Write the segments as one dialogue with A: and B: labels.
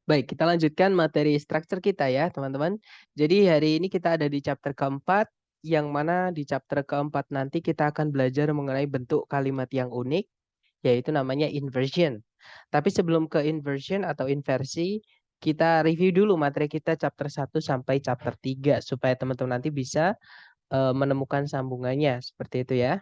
A: Baik, kita lanjutkan materi struktur kita ya, teman-teman. Jadi hari ini kita ada di chapter keempat, yang mana di chapter keempat nanti kita akan belajar mengenai bentuk kalimat yang unik, yaitu namanya inversion. Tapi sebelum ke inversion atau inversi, kita review dulu materi kita chapter 1 sampai chapter 3 supaya teman-teman nanti bisa menemukan sambungannya, seperti itu ya.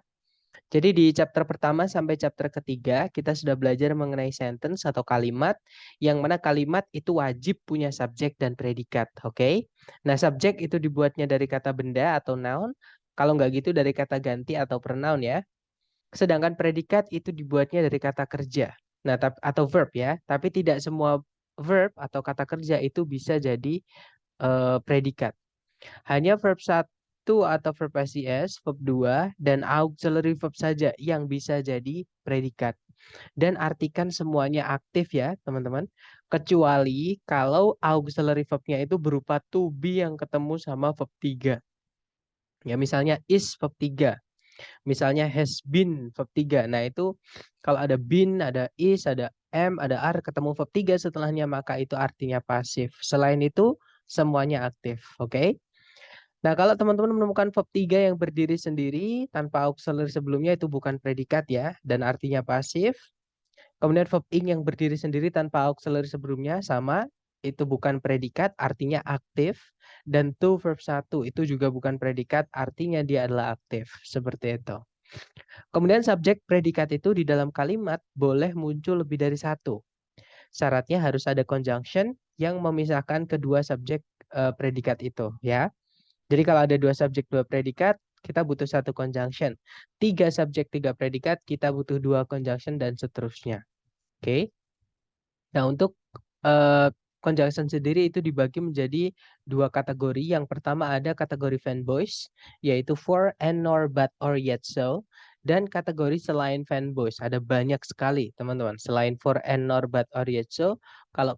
A: Jadi di chapter pertama sampai chapter ketiga kita sudah belajar mengenai sentence atau kalimat yang mana kalimat itu wajib punya subjek dan predikat, oke? Nah, subjek itu dibuatnya dari kata benda atau noun, kalau nggak gitu dari kata ganti atau pronoun ya. Sedangkan predikat itu dibuatnya dari kata kerja. Nah, atau verb ya, tapi tidak semua verb atau kata kerja itu bisa jadi predikat. Hanya verb satu atau verb SES, verb 2, dan auxiliary verb saja yang bisa jadi predikat. Dan artikan semuanya aktif ya, teman-teman. Kecuali kalau auxiliary verbnya itu berupa to be yang ketemu sama verb 3. Ya, misalnya is verb 3. Misalnya has been verb 3. Nah, itu kalau ada been, ada is, ada am, ada are, ketemu verb 3 setelahnya, maka itu artinya pasif. Selain itu, semuanya aktif. Oke? Nah, kalau teman-teman menemukan verb 3 yang berdiri sendiri tanpa auxiliary sebelumnya itu bukan predikat ya, dan artinya pasif. Kemudian verb ing yang berdiri sendiri tanpa auxiliary sebelumnya sama, itu bukan predikat, artinya aktif. Dan to verb 1 itu juga bukan predikat, artinya dia adalah aktif. Seperti itu. Kemudian subjek predikat itu di dalam kalimat boleh muncul lebih dari satu. Syaratnya harus ada conjunction yang memisahkan kedua subjek predikat itu ya. Jadi kalau ada dua subjek dua predikat, kita butuh satu conjunction. Tiga subjek tiga predikat, kita butuh dua conjunction dan seterusnya. Oke. Nah, untuk eh, conjunction sendiri itu dibagi menjadi dua kategori. Yang pertama ada kategori fanboys, yaitu for, and, nor, but, or, yet, so. Dan kategori selain fanboys. Ada banyak sekali, teman-teman. Selain for, and, nor, but, or, yet, so. Kalau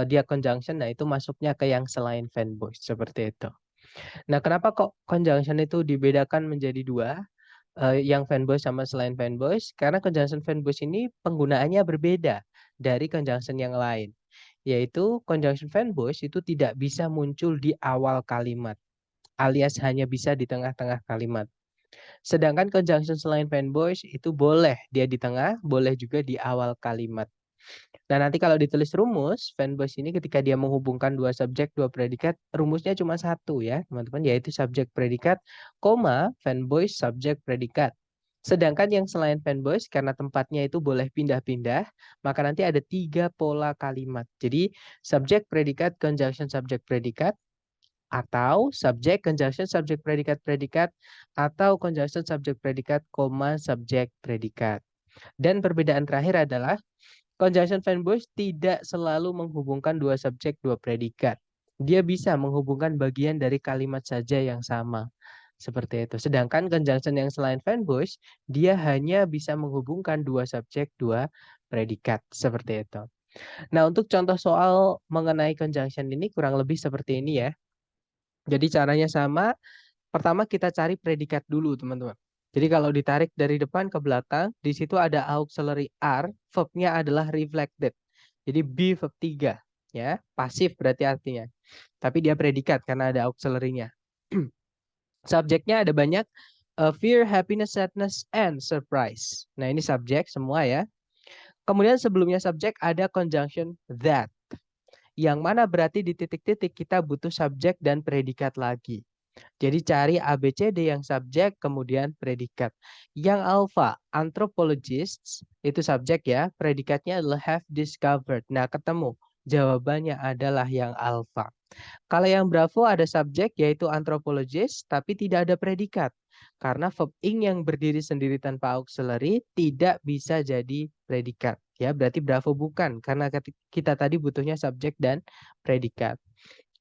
A: dia conjunction, nah itu masuknya ke yang selain fanboys. Seperti itu. Nah, kenapa kok conjunction itu dibedakan menjadi dua? Yang fanboys sama selain fanboys, karena conjunction fanboys ini penggunaannya berbeda dari conjunction yang lain. Yaitu conjunction fanboys itu tidak bisa muncul di awal kalimat, alias hanya bisa di tengah-tengah kalimat. Sedangkan conjunction selain fanboys itu boleh dia di tengah, boleh juga di awal kalimat. Nah, nanti kalau ditulis rumus, fanboys ini ketika dia menghubungkan dua subjek, dua predikat, rumusnya cuma satu ya, teman-teman, yaitu subjek predikat, koma, fanboys subjek predikat. Sedangkan yang selain fanboys, karena tempatnya itu boleh pindah-pindah, maka nanti ada tiga pola kalimat. Jadi, subjek predikat, conjunction subjek predikat, atau subjek conjunction subjek predikat predikat, atau conjunction subjek predikat, koma, subjek predikat. Dan perbedaan terakhir adalah conjunction fanboys tidak selalu menghubungkan dua subjek, dua predikat. Dia bisa menghubungkan bagian dari kalimat saja yang sama. Seperti itu. Sedangkan conjunction yang selain fanboys, dia hanya bisa menghubungkan dua subjek, dua predikat. Seperti itu. Nah, untuk contoh soal mengenai conjunction ini kurang lebih seperti ini ya. Jadi caranya sama. Pertama kita cari predikat dulu, teman-teman. Jadi kalau ditarik dari depan ke belakang, di situ ada auxiliary are, verbnya adalah reflected. Jadi be verb 3, ya. Pasif berarti artinya. Tapi dia predikat karena ada auxiliary-nya. Subjeknya ada banyak, fear, happiness, sadness, and surprise. Nah, ini subjek semua ya. Kemudian sebelumnya subjek ada conjunction that. Yang mana berarti di titik-titik kita butuh subjek dan predikat lagi. Jadi cari ABCD yang subjek kemudian predikat. Yang alpha, anthropologists itu subjek ya, predikatnya adalah have discovered. Nah, ketemu. Jawabannya adalah yang alpha. Kalau yang Bravo ada subjek yaitu anthropologist tapi tidak ada predikat. Karena verb ing yang berdiri sendiri tanpa auxiliary tidak bisa jadi predikat. Ya, berarti Bravo bukan karena kita tadi butuhnya subjek dan predikat.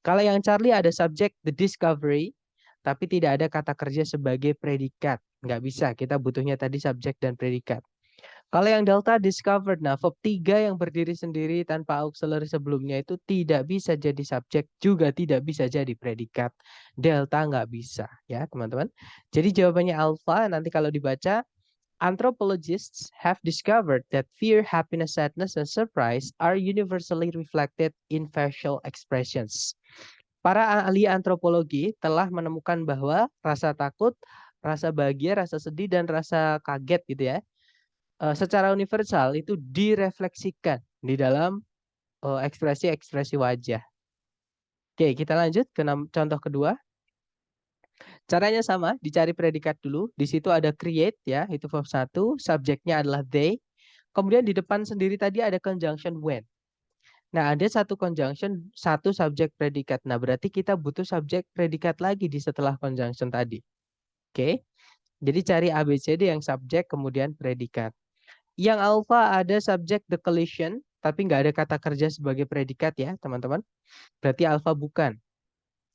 A: Kalau yang Charlie ada subjek the discovery tapi tidak ada kata kerja sebagai predikat. Nggak bisa, kita butuhnya tadi subjek dan predikat. Kalau yang delta discovered, nah verb 3 yang berdiri sendiri tanpa auxiliary sebelumnya itu tidak bisa jadi subjek, juga tidak bisa jadi predikat. Delta nggak bisa, ya teman-teman. Jadi jawabannya alpha, nanti kalau dibaca, Anthropologists have discovered that fear, happiness, sadness, and surprise are universally reflected in facial expressions. Para ahli antropologi telah menemukan bahwa rasa takut, rasa bahagia, rasa sedih, dan rasa kaget gitu ya, secara universal itu direfleksikan di dalam ekspresi-ekspresi wajah. Oke, kita lanjut ke contoh kedua. Caranya sama, dicari predikat dulu. Di situ ada create ya, itu verb 1, subjeknya adalah they. Kemudian di depan sendiri tadi ada conjunction when. Nah, ada satu conjunction, satu subjek predikat. Nah, berarti kita butuh subjek predikat lagi di setelah conjunction tadi. Oke. Jadi cari ABCD yang subjek kemudian predikat. Yang alpha ada subjek the collision, tapi nggak ada kata kerja sebagai predikat ya, teman-teman. Berarti alpha bukan.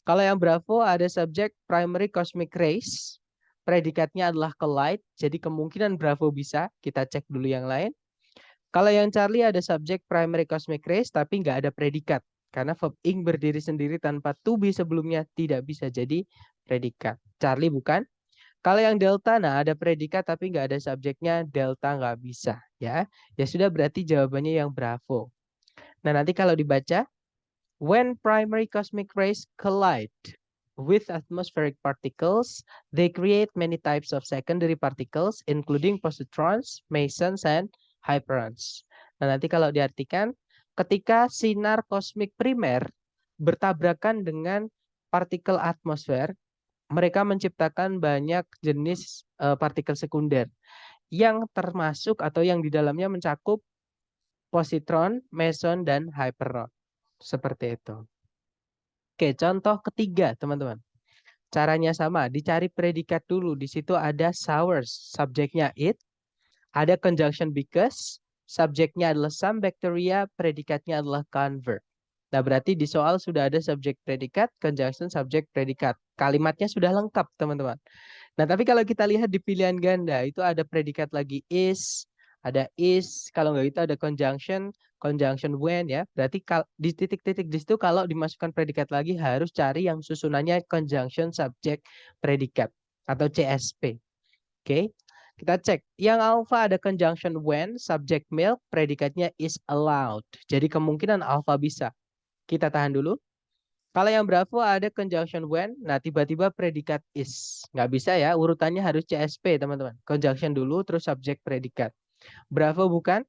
A: Kalau yang Bravo ada subjek primary cosmic rays, predikatnya adalah collide, jadi kemungkinan Bravo bisa, kita cek dulu yang lain. Kalau yang Charlie ada subjek primary cosmic rays, tapi nggak ada predikat, karena verb ing berdiri sendiri tanpa to be sebelumnya tidak bisa jadi predikat. Charlie bukan. Kalau yang Delta, nah ada predikat tapi nggak ada subjeknya, Delta nggak bisa. Ya sudah berarti jawabannya yang Bravo. Nah nanti kalau dibaca, when primary cosmic rays collide with atmospheric particles, they create many types of secondary particles, including positrons, mesons, and hyperons. Nah, nanti kalau diartikan, ketika sinar kosmik primer bertabrakan dengan partikel atmosfer, mereka menciptakan banyak jenis partikel sekunder yang termasuk atau yang di dalamnya mencakup positron, meson, dan hyperon. Seperti itu. Oke, contoh ketiga, teman-teman. Caranya sama, dicari predikat dulu. Di situ ada sours, subjeknya it. Ada conjunction because, subjeknya adalah some bacteria, predikatnya adalah convert. Nah, berarti di soal sudah ada subjek predikat, conjunction subjek predikat. Kalimatnya sudah lengkap, teman-teman. Nah, tapi kalau kita lihat di pilihan ganda, itu ada predikat lagi ada is, kalau nggak itu ada conjunction when ya. Berarti di titik-titik di situ kalau dimasukkan predikat lagi harus cari yang susunannya conjunction subject predikat atau CSP. Oke. Kita cek. Yang alpha ada conjunction when, subject milk, predikatnya is allowed. Jadi kemungkinan alpha bisa. Kita tahan dulu. Kalau yang Bravo ada conjunction when, nah tiba-tiba predikat is. Nggak bisa ya, urutannya harus CSP teman-teman. Conjunction dulu, terus subjek predikat. Bravo bukan.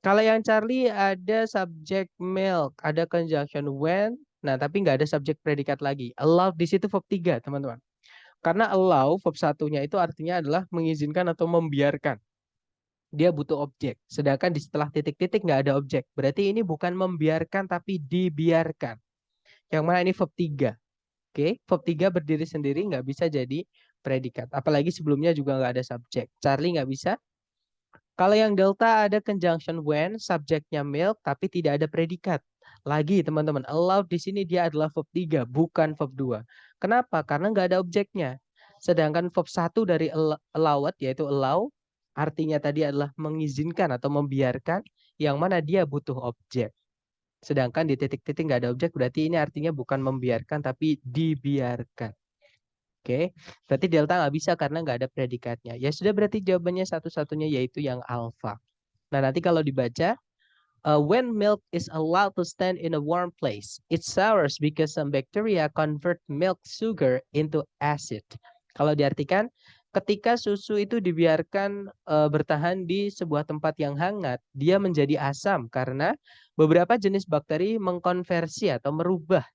A: Kalau yang Charlie ada subject milk, ada conjunction when, nah tapi nggak ada subjek predikat lagi. Allow di situ verb 3 teman-teman. Karena allow verb satunya itu artinya adalah mengizinkan atau membiarkan. Dia butuh objek. Sedangkan di setelah titik-titik nggak ada objek. Berarti ini bukan membiarkan tapi dibiarkan. Yang mana ini verb 3. Oke, verb 3 berdiri sendiri nggak bisa jadi predikat. Apalagi sebelumnya juga nggak ada subjek. Charlie nggak bisa. Kalau yang delta ada conjunction when, subjeknya milk, tapi tidak ada predikat. Lagi teman-teman, allow di sini dia adalah verb 3, bukan verb 2. Kenapa? Karena nggak ada objeknya. Sedangkan verb 1 dari allowed, yaitu allow, artinya tadi adalah mengizinkan atau membiarkan, yang mana dia butuh objek. Sedangkan di titik-titik nggak ada objek, berarti ini artinya bukan membiarkan, tapi dibiarkan. Oke, berarti delta nggak bisa karena nggak ada predikatnya. Ya sudah, berarti jawabannya satu-satunya yaitu yang alpha. Nah, nanti kalau dibaca, when milk is allowed to stand in a warm place, it sours because some bacteria convert milk sugar into acid. Kalau diartikan, ketika susu itu dibiarkan bertahan di sebuah tempat yang hangat, dia menjadi asam karena beberapa jenis bakteri mengkonversi atau merubah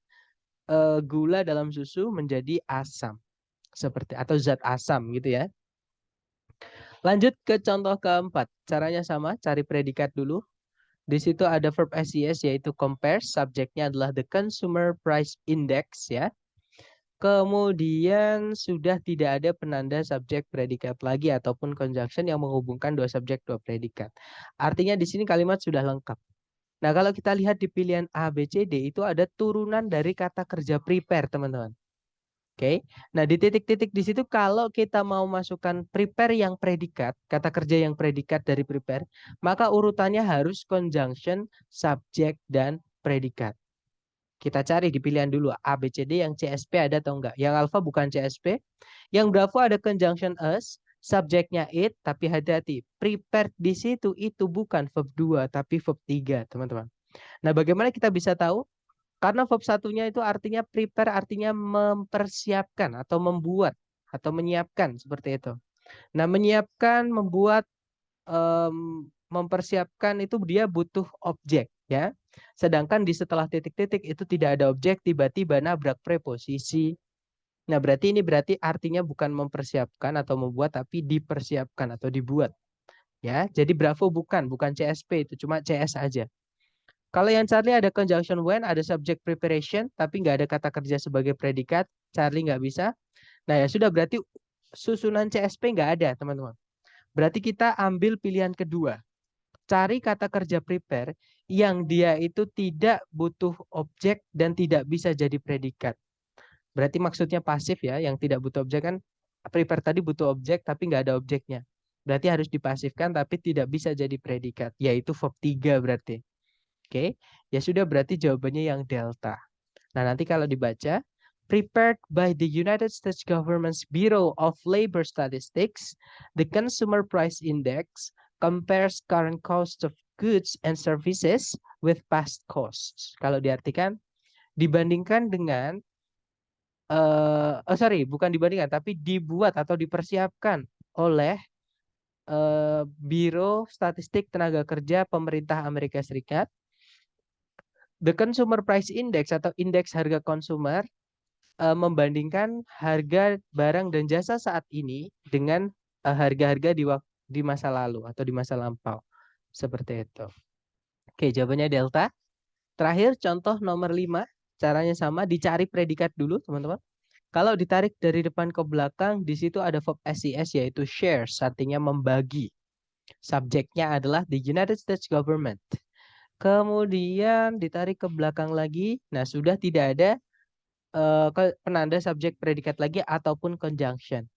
A: gula dalam susu menjadi asam. Seperti atau zat asam gitu ya. Lanjut ke contoh keempat. Caranya sama, cari predikat dulu. Di situ ada verb SES yaitu compare, subjeknya adalah the consumer price index ya. Kemudian sudah tidak ada penanda subjek predikat lagi ataupun conjunction yang menghubungkan dua subjek dua predikat. Artinya di sini kalimat sudah lengkap. Nah, kalau kita lihat di pilihan A, B, C, D itu ada turunan dari kata kerja prepare, teman-teman. Oke, nah di titik-titik di situ kalau kita mau masukkan prepare yang predikat, kata kerja yang predikat dari prepare, maka urutannya harus conjunction, subjek, dan predikat. Kita cari di pilihan dulu A, B, C, D yang CSP ada atau enggak. Yang alpha bukan CSP. Yang Bravo ada conjunction as, Subjeknya it, tapi hati-hati. Prepared di situ itu bukan verb 2, tapi verb 3, teman-teman. Nah, bagaimana kita bisa tahu? Karena verb satunya itu artinya prepare, artinya mempersiapkan atau membuat atau menyiapkan, seperti itu. Nah, menyiapkan, membuat, mempersiapkan itu dia butuh objek, ya. Sedangkan di setelah titik-titik itu tidak ada objek, tiba-tiba nabrak preposisi. Nah, berarti artinya bukan mempersiapkan atau membuat, tapi dipersiapkan atau dibuat. Ya, jadi Bravo bukan CSP, itu cuma CS aja. Kalau yang Charlie ada conjunction when, ada subject preparation, tapi nggak ada kata kerja sebagai predikat, Charlie nggak bisa. Nah, ya sudah, berarti susunan CSP nggak ada, teman-teman. Berarti kita ambil pilihan kedua. Cari kata kerja prepare yang dia itu tidak butuh objek dan tidak bisa jadi predikat. Berarti maksudnya pasif ya, yang tidak butuh objek kan. Prepare tadi butuh objek tapi nggak ada objeknya. Berarti harus dipasifkan tapi tidak bisa jadi predikat, yaitu verb 3 berarti. Oke, ya sudah, berarti jawabannya yang delta. Nah, nanti kalau dibaca, prepared by the United States Government's Bureau of Labor Statistics, the Consumer Price Index compares current cost of goods and services with past costs. Kalau diartikan, dibandingkan dengan, bukan dibandingkan, tapi dibuat atau dipersiapkan oleh Biro Statistik Tenaga Kerja Pemerintah Amerika Serikat. The Consumer Price Index atau indeks harga konsumer membandingkan harga barang dan jasa saat ini dengan harga-harga di masa lalu atau di masa lampau. Seperti itu. Oke, jawabannya delta. Terakhir, contoh nomor 5. Caranya sama, dicari predikat dulu, teman-teman. Kalau ditarik dari depan ke belakang, di situ ada verb SES yaitu shares, artinya membagi. Subjeknya adalah the United States Government. Kemudian ditarik ke belakang lagi, nah sudah tidak ada penanda subjek predikat lagi ataupun conjunction.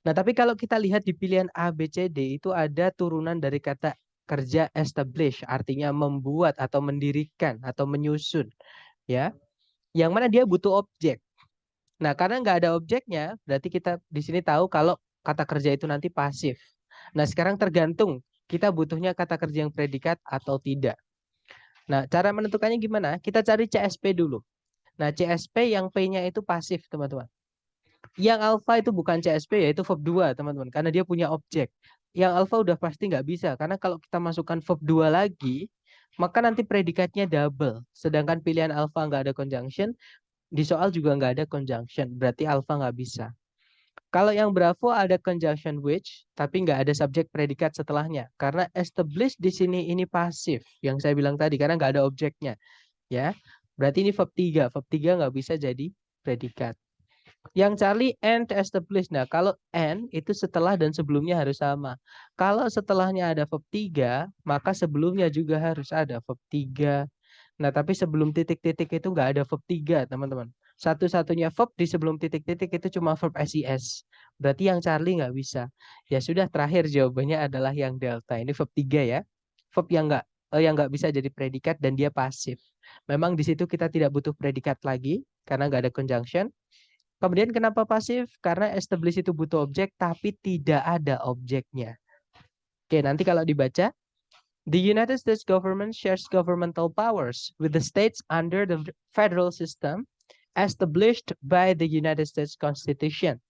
A: Nah, tapi kalau kita lihat di pilihan A, B, C, D itu ada turunan dari kata kerja establish, artinya membuat atau mendirikan atau menyusun, ya. Yang mana dia butuh objek. Nah, karena nggak ada objeknya, berarti kita di sini tahu kalau kata kerja itu nanti pasif. Nah, sekarang tergantung kita butuhnya kata kerja yang predikat atau tidak. Nah, cara menentukannya gimana? Kita cari CSP dulu. Nah, CSP yang P-nya itu pasif, teman-teman. Yang alpha itu bukan CSP, yaitu verb 2, teman-teman. Karena dia punya objek. Yang alpha udah pasti nggak bisa. Karena kalau kita masukkan verb 2 lagi, maka nanti predikatnya double. Sedangkan pilihan alpha nggak ada conjunction, di soal juga nggak ada conjunction. Berarti alpha nggak bisa. Kalau yang Bravo ada conjunction which, tapi nggak ada subjek predikat setelahnya. Karena establish di sini ini pasif. Yang saya bilang tadi, karena nggak ada objeknya. Ya, berarti ini verb 3. Verb 3 nggak bisa jadi predikat. Yang Charlie and establish. Nah, kalau and itu setelah dan sebelumnya harus sama. Kalau setelahnya ada verb 3, maka sebelumnya juga harus ada verb 3. Nah, tapi sebelum titik-titik itu nggak ada verb 3, teman-teman. Satu-satunya verb di sebelum titik-titik itu cuma verb SES. Berarti yang Charlie nggak bisa. Ya sudah, terakhir jawabannya adalah yang delta. Ini verb 3 ya. Verb yang nggak bisa jadi predikat dan dia pasif. Memang di situ kita tidak butuh predikat lagi karena nggak ada conjunction. Kemudian kenapa pasif? Karena establish itu butuh objek tapi tidak ada objeknya. Oke, nanti kalau dibaca, the United States government shares governmental powers with the states under the federal system established by the United States Constitution.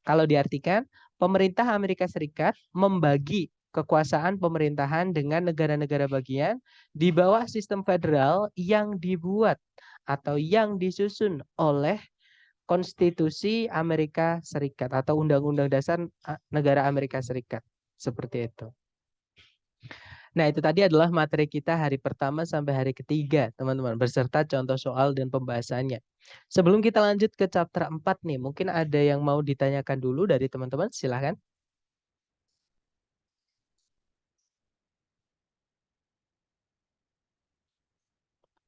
A: Kalau diartikan, pemerintah Amerika Serikat membagi kekuasaan pemerintahan dengan negara-negara bagian di bawah sistem federal yang dibuat atau yang disusun oleh Konstitusi Amerika Serikat atau Undang-Undang Dasar Negara Amerika Serikat. Seperti itu. Nah, itu tadi adalah materi kita hari pertama sampai hari ketiga, teman-teman, beserta contoh soal dan pembahasannya. Sebelum kita lanjut ke chapter 4 nih, mungkin ada yang mau ditanyakan dulu dari teman-teman, silahkan.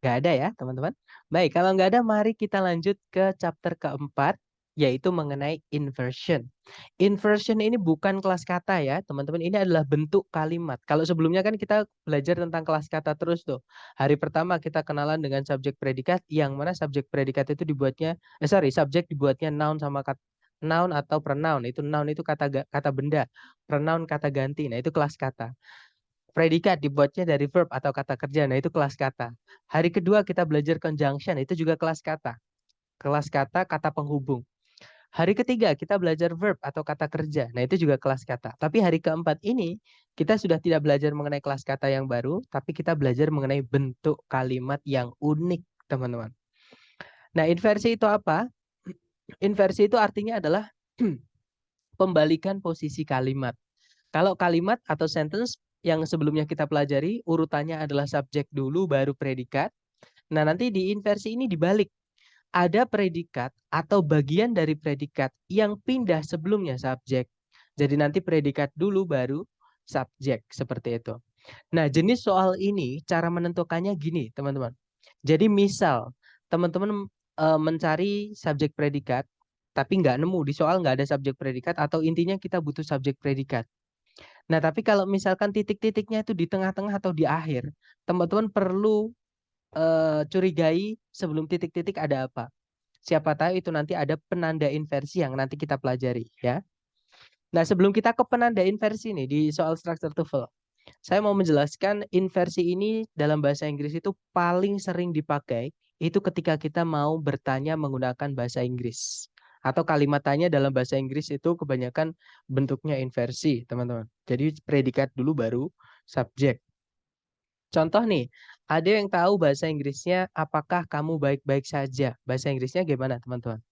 A: Nggak ada ya, teman-teman. Baik, kalau nggak ada, mari kita lanjut ke chapter keempat, yaitu mengenai inversion. Inversion ini bukan kelas kata ya, teman-teman. Ini adalah bentuk kalimat. Kalau sebelumnya kan kita belajar tentang kelas kata terus tuh. Hari pertama kita kenalan dengan subjek predikat, yang mana subjek predikat itu dibuatnya, subjek dibuatnya noun sama Noun atau pronoun. Itu noun itu kata benda, pronoun kata ganti. Nah, itu kelas kata. Predikat dibuatnya dari verb atau kata kerja. Nah, itu kelas kata. Hari kedua kita belajar conjunction, itu juga kelas kata. Kelas kata, kata penghubung. Hari ketiga kita belajar verb atau kata kerja. Nah, itu juga kelas kata. Tapi hari keempat ini kita sudah tidak belajar mengenai kelas kata yang baru, tapi kita belajar mengenai bentuk kalimat yang unik, teman-teman. Nah, inversi itu apa? Inversi itu artinya adalah pembalikan posisi kalimat. Kalau kalimat atau sentence yang sebelumnya kita pelajari, urutannya adalah subjek dulu baru predikat. Nah, nanti di inversi ini dibalik. Ada predikat atau bagian dari predikat yang pindah sebelumnya subjek. Jadi nanti predikat dulu baru subjek, seperti itu. Nah, jenis soal ini cara menentukannya gini, teman-teman. Jadi misal teman-teman mencari subjek predikat, tapi nggak nemu di soal, nggak ada subjek predikat, atau intinya kita butuh subjek predikat. Nah, tapi kalau misalkan titik-titiknya itu di tengah-tengah atau di akhir, teman-teman perlu curigai sebelum titik-titik ada apa. Siapa tahu itu nanti ada penanda inversi yang nanti kita pelajari, ya. Nah, sebelum kita ke penanda inversi nih di soal structure TOEFL, saya mau menjelaskan inversi ini dalam bahasa Inggris itu paling sering dipakai itu ketika kita mau bertanya menggunakan bahasa Inggris. Atau kalimat tanya dalam bahasa Inggris itu kebanyakan bentuknya inversi, teman-teman. Jadi predikat dulu baru subjek. Contoh nih, ada yang tahu bahasa Inggrisnya apakah kamu baik-baik saja? Bahasa Inggrisnya gimana, teman-teman?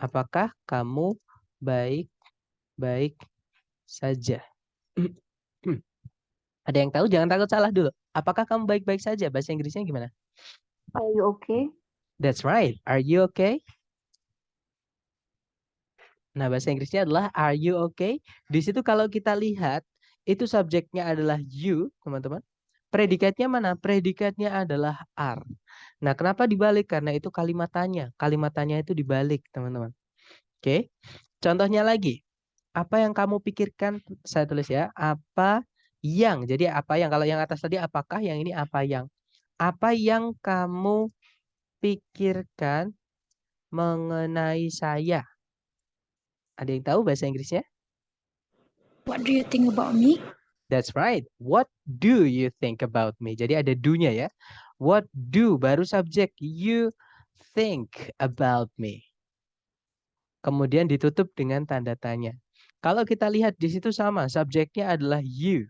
A: Apakah kamu baik-baik saja? Ada yang tahu? Jangan takut salah dulu. Apakah kamu baik-baik saja? Bahasa Inggrisnya gimana?
B: Are you okay?
A: That's right. Are you okay? Nah, bahasa Inggrisnya adalah are you okay? Di situ kalau kita lihat, itu subjeknya adalah you, teman-teman. Predikatnya mana? Predikatnya adalah are. Nah, kenapa dibalik? Karena itu kalimat tanya. Kalimat tanya itu dibalik, teman-teman. Oke. Contohnya lagi. Apa yang kamu pikirkan? Saya tulis ya. Apa yang. Jadi apa yang. Kalau yang atas tadi apakah, yang ini apa yang. Apa yang kamu pikirkan mengenai saya? Ada yang tahu bahasa Inggrisnya?
B: What do you think about me?
A: That's right. What do you think about me? Jadi ada do-nya ya. What do baru subjek. You think about me. Kemudian ditutup dengan tanda tanya. Kalau kita lihat di situ sama, subjeknya adalah you.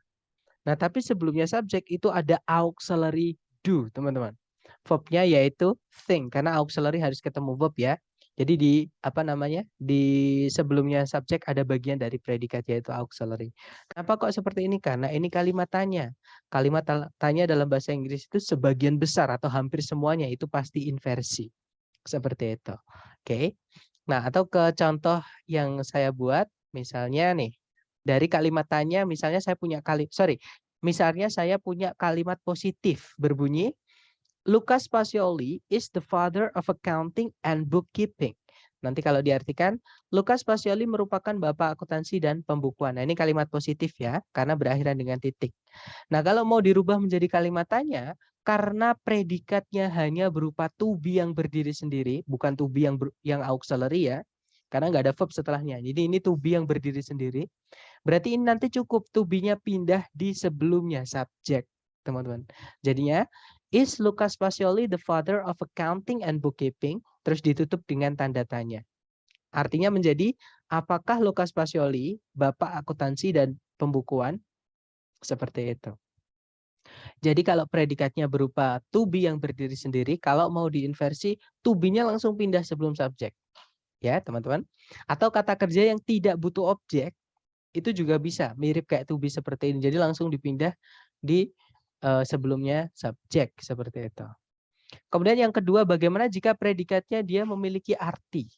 A: Nah, tapi sebelumnya subjek itu ada auxiliary do, teman-teman. Verbnya yaitu think, karena auxiliary harus ketemu verb ya. Jadi di apa namanya? Di sebelumnya subjek ada bagian dari predikat yaitu auxiliary. Kenapa kok seperti ini? Karena ini kalimat tanya. Kalimat tanya dalam bahasa Inggris itu sebagian besar atau hampir semuanya itu pasti inversi. Seperti itu. Oke. Nah, atau ke contoh yang saya buat, misalnya nih, dari kalimat tanya, misalnya saya punya misalnya saya punya kalimat positif berbunyi, Lucas Pacioli is the father of accounting and bookkeeping. Nanti kalau diartikan, Lucas Pacioli merupakan bapak akuntansi dan pembukuan. Nah, ini kalimat positif ya, karena berakhiran dengan titik. Nah, kalau mau dirubah menjadi kalimat tanya, karena predikatnya hanya berupa to be yang berdiri sendiri, bukan to be yang auxiliary ya, karena nggak ada verb setelahnya. Jadi ini to be yang berdiri sendiri. Berarti ini nanti cukup to be-nya pindah di sebelumnya subjek, teman-teman. Jadinya, is Lucas Pacioli the father of accounting and bookkeeping? Terus ditutup dengan tanda tanya. Artinya menjadi, apakah Lucas Pacioli bapak akuntansi dan pembukuan? Seperti itu. Jadi kalau predikatnya berupa to be yang berdiri sendiri, kalau mau diinversi, to be-nya langsung pindah sebelum subjek. Ya, teman-teman. Atau kata kerja yang tidak butuh objek, itu juga bisa mirip kayak to be seperti ini. Jadi langsung dipindah di sebelumnya subjek seperti itu. Kemudian yang kedua, bagaimana jika predikatnya dia memiliki arti?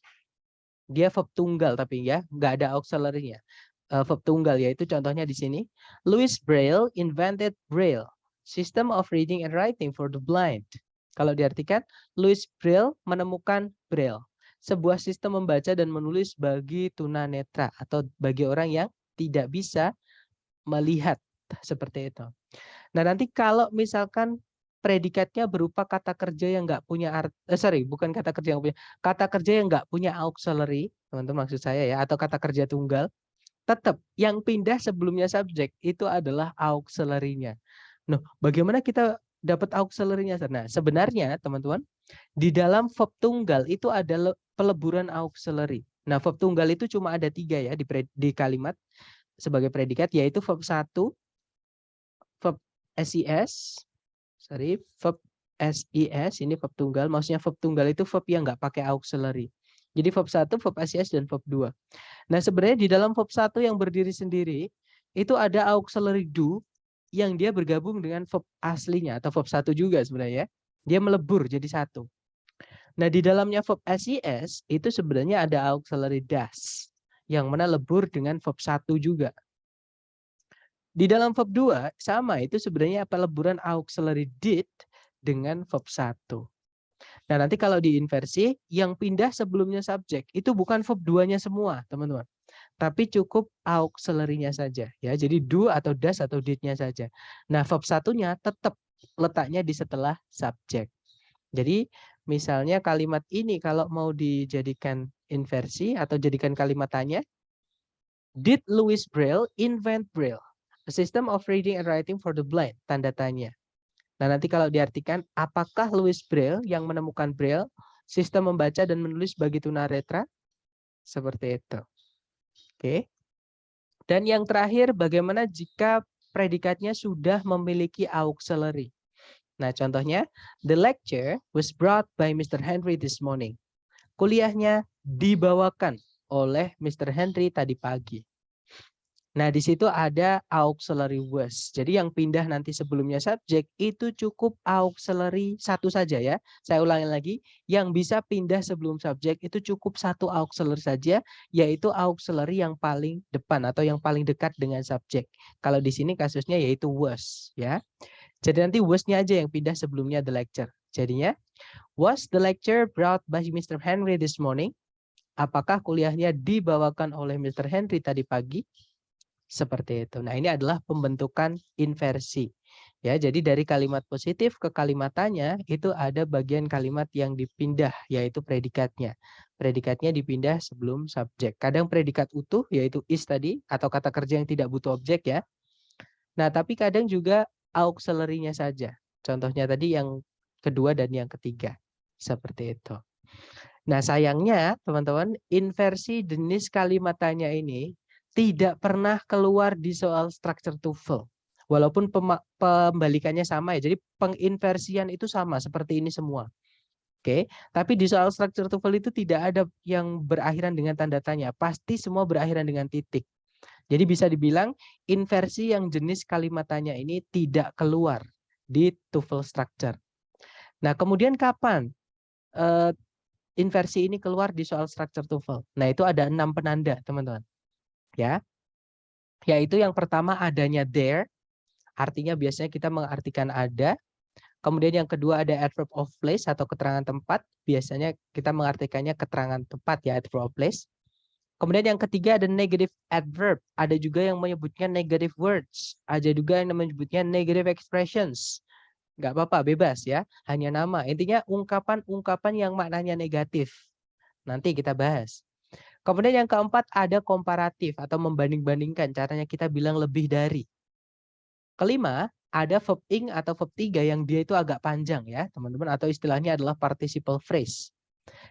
A: Dia verb tunggal tapi ya, nggak ada auxiliary-nya. Verb tunggal yaitu contohnya di sini. Louis Braille invented Braille, system of reading and writing for the blind. Kalau diartikan, Louis Braille menemukan Braille, sebuah sistem membaca dan menulis bagi tunanetra atau bagi orang yang tidak bisa melihat, seperti itu. Nah, nanti kalau misalkan predikatnya berupa kata kerja yang nggak punya bukan kata kerja yang punya, kata kerja yang nggak punya auxiliary, teman-teman maksud saya ya, atau kata kerja tunggal, tetap yang pindah sebelumnya subjek itu adalah auxiliary-nya. Nah, bagaimana kita dapat auxiliary-nya? Nah, sebenarnya teman-teman, di dalam verb tunggal itu ada peleburan auxiliary. Nah, verb tunggal itu cuma ada 3 ya di kalimat sebagai predikat, yaitu verb 1, verb SIS, verb SIS, ini verb tunggal. Maksudnya verb tunggal itu verb yang nggak pakai auxiliary. Jadi verb 1, verb SIS, dan verb 2. Nah, sebenarnya di dalam verb 1 yang berdiri sendiri, itu ada auxiliary do yang dia bergabung dengan verb aslinya, atau verb 1 juga sebenarnya. Dia melebur jadi satu. Nah, di dalamnya verb SIS, itu sebenarnya ada auxiliary does, yang mana lebur dengan verb 1 juga. Di dalam verb 2 sama, itu sebenarnya peleburan auxiliary did dengan verb 1. Nah, nanti kalau diinversi yang pindah sebelumnya subjek itu bukan verb 2-nya semua, teman-teman. Tapi cukup auxiliary-nya saja ya. Jadi do atau does atau did-nya saja. Nah, verb 1-nya tetap letaknya di setelah subjek. Jadi misalnya kalimat ini kalau mau dijadikan inversi atau jadikan kalimat tanya, did Louis Braille invent Braille? A system of reading and writing for the blind, tanda tanya. Nah, nanti kalau diartikan, apakah Louis Braille yang menemukan Braille, sistem membaca dan menulis bagi tunanetra? Seperti itu. Oke. Dan yang terakhir, bagaimana jika predikatnya sudah memiliki auxiliary? Nah, contohnya, the lecture was brought by Mr. Henry this morning. Kuliahnya dibawakan oleh Mr. Henry tadi pagi. Nah, di situ ada auxiliary was. Jadi yang pindah nanti sebelumnya subjek itu cukup auxiliary satu saja ya. Saya ulangi lagi, yang bisa pindah sebelum subjek itu cukup satu auxiliary saja, yaitu auxiliary yang paling depan atau yang paling dekat dengan subjek. Kalau di sini kasusnya yaitu was ya. Jadi nanti was-nya aja yang pindah sebelumnya the lecture. Jadinya, was the lecture brought by Mr. Henry this morning? Apakah kuliahnya dibawakan oleh Mr. Henry tadi pagi? Seperti itu. Nah, ini adalah pembentukan inversi. Ya, jadi dari kalimat positif ke kalimat tanya itu ada bagian kalimat yang dipindah, yaitu predikatnya. Predikatnya dipindah sebelum subjek. Kadang predikat utuh, yaitu is tadi, atau kata kerja yang tidak butuh objek ya. Nah, tapi kadang juga auxiliary-nya saja. Contohnya tadi yang kedua dan yang ketiga. Seperti itu. Nah, sayangnya teman-teman, inversi jenis kalimat tanya ini tidak pernah keluar di soal structure TOEFL. Walaupun pembalikannya sama ya. Jadi penginversian itu sama seperti ini semua. Oke, tapi di soal structure TOEFL itu tidak ada yang berakhiran dengan tanda tanya. Pasti semua berakhiran dengan titik. Jadi bisa dibilang inversi yang jenis kalimat tanya ini tidak keluar di TOEFL structure. Nah, kemudian kapan inversi ini keluar di soal structure TOEFL? Nah, itu ada 6 penanda, teman-teman. Ya. Yaitu yang pertama adanya there, artinya biasanya kita mengartikan ada. Kemudian yang kedua ada adverb of place atau keterangan tempat, biasanya kita mengartikannya keterangan tempat ya, adverb of place. Kemudian yang ketiga ada negative adverb, ada juga yang menyebutnya negative words, ada juga yang menyebutnya negative expressions. Nggak apa-apa, bebas ya, hanya nama. Intinya ungkapan-ungkapan yang maknanya negatif. Nanti kita bahas. Kemudian yang keempat ada komparatif atau membanding-bandingkan, caranya kita bilang lebih dari. Kelima, ada verb ing atau verb 3 yang dia itu agak panjang ya, teman-teman, atau istilahnya adalah participle phrase.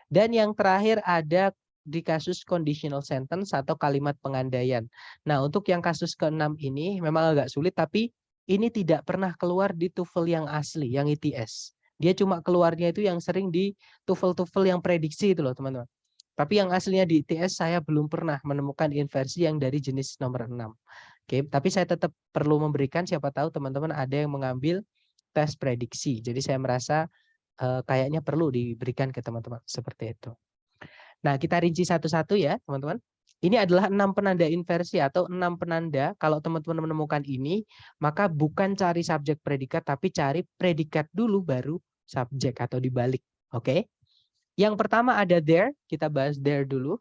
A: Dan yang terakhir ada di kasus conditional sentence atau kalimat pengandaian. Nah, untuk yang kasus ke-6 ini memang agak sulit, tapi ini tidak pernah keluar di TOEFL yang asli, yang ITS. Dia cuma keluarnya itu yang sering di TOEFL yang prediksi itu loh, teman-teman. Tapi yang aslinya di ITS saya belum pernah menemukan inversi yang dari jenis nomor 6. Oke, tapi saya tetap perlu memberikan, siapa tahu teman-teman ada yang mengambil tes prediksi. Jadi saya merasa kayaknya perlu diberikan ke teman-teman seperti itu. Nah, kita rinci satu-satu ya, teman-teman. Ini adalah 6 penanda inversi atau 6 penanda. Kalau teman-teman menemukan ini, maka bukan cari subjek predikat, tapi cari predikat dulu baru subjek atau dibalik. Oke? Yang pertama ada there, kita bahas there dulu.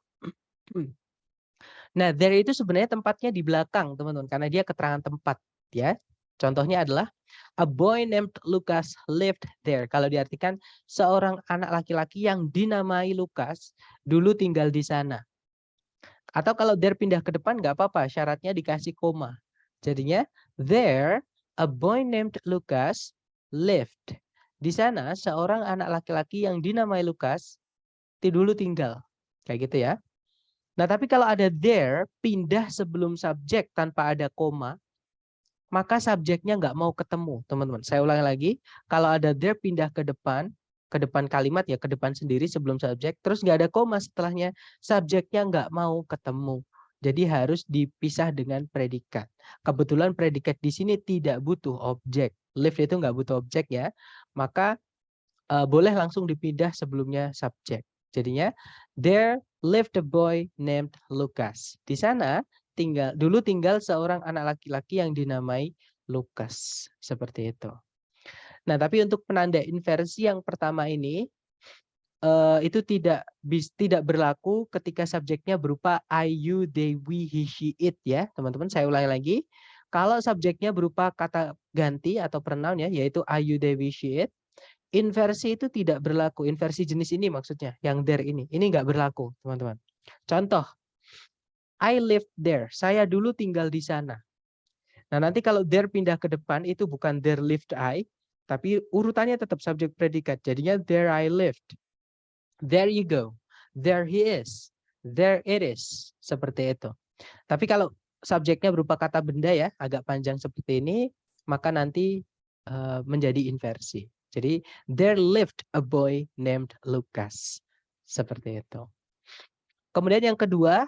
A: Nah, there itu sebenarnya tempatnya di belakang, teman-teman, karena dia keterangan tempat, ya. Contohnya adalah a boy named Lucas lived there. Kalau diartikan seorang anak laki-laki yang dinamai Lukas dulu tinggal di sana. Atau kalau there pindah ke depan nggak apa-apa, syaratnya dikasih koma. Jadinya there a boy named Lucas lived. Di sana seorang anak laki-laki yang dinamai Lukas dulu tinggal. Kayak gitu ya. Nah, tapi kalau ada there pindah sebelum subjek tanpa ada koma, maka subjeknya nggak mau ketemu, teman-teman. Saya ulangi lagi, kalau ada there pindah ke depan kalimat ya, ke depan sendiri sebelum subjek, terus nggak ada koma setelahnya, subjeknya nggak mau ketemu. Jadi harus dipisah dengan predikat. Kebetulan predikat di sini tidak butuh objek. Live itu nggak butuh objek ya. Maka boleh langsung dipindah sebelumnya subjek. Jadinya, there lived a boy named Lucas. Di sana dulu tinggal seorang anak laki-laki yang dinamai Lucas. Seperti itu. Nah, tapi untuk penanda inversi yang pertama ini itu tidak berlaku ketika subjeknya berupa I, you, they, we, he, she, it ya, teman-teman. Saya ulangi lagi. Kalau subjeknya berupa kata ganti atau pronoun ya, yaitu I, you, they, we, she, it, inversi itu tidak berlaku. Inversi jenis ini maksudnya, yang there ini. Ini nggak berlaku, teman-teman. Contoh, I lived there. Saya dulu tinggal di sana. Nah, nanti kalau there pindah ke depan, itu bukan there lived I, tapi urutannya tetap subjek predikat. Jadinya there I lived. There you go. There he is. There it is. Seperti itu. Tapi kalau subjeknya berupa kata benda ya, agak panjang seperti ini, maka nanti menjadi inversi. Jadi, there lived a boy named Lucas. Seperti itu. Kemudian yang kedua,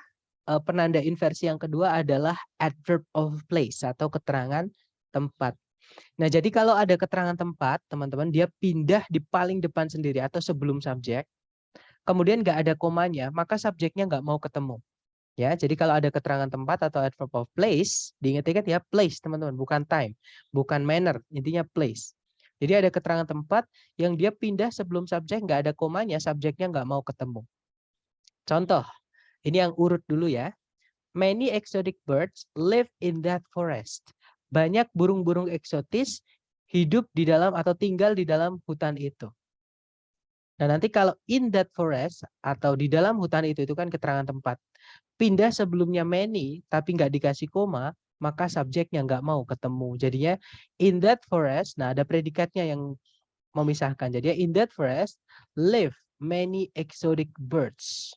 A: penanda inversi yang kedua adalah adverb of place atau keterangan tempat. Nah, jadi kalau ada keterangan tempat, teman-teman, dia pindah di paling depan sendiri atau sebelum subjek, kemudian nggak ada komanya, maka subjeknya nggak mau ketemu. Ya, jadi kalau ada keterangan tempat atau adverb of place, diingat-ingat ya, place teman-teman, bukan time, bukan manner, intinya place. Jadi ada keterangan tempat yang dia pindah sebelum subjek, nggak ada komanya, subjeknya nggak mau ketemu. Contoh, ini yang urut dulu ya. Many exotic birds live in that forest. Banyak burung-burung eksotis hidup di dalam atau tinggal di dalam hutan itu. Nah, nanti kalau in that forest atau di dalam hutan itu kan keterangan tempat. Pindah sebelumnya many tapi nggak dikasih koma, maka subjeknya nggak mau ketemu. Jadinya in that forest, nah ada predikatnya yang memisahkan. Jadi in that forest live many exotic birds.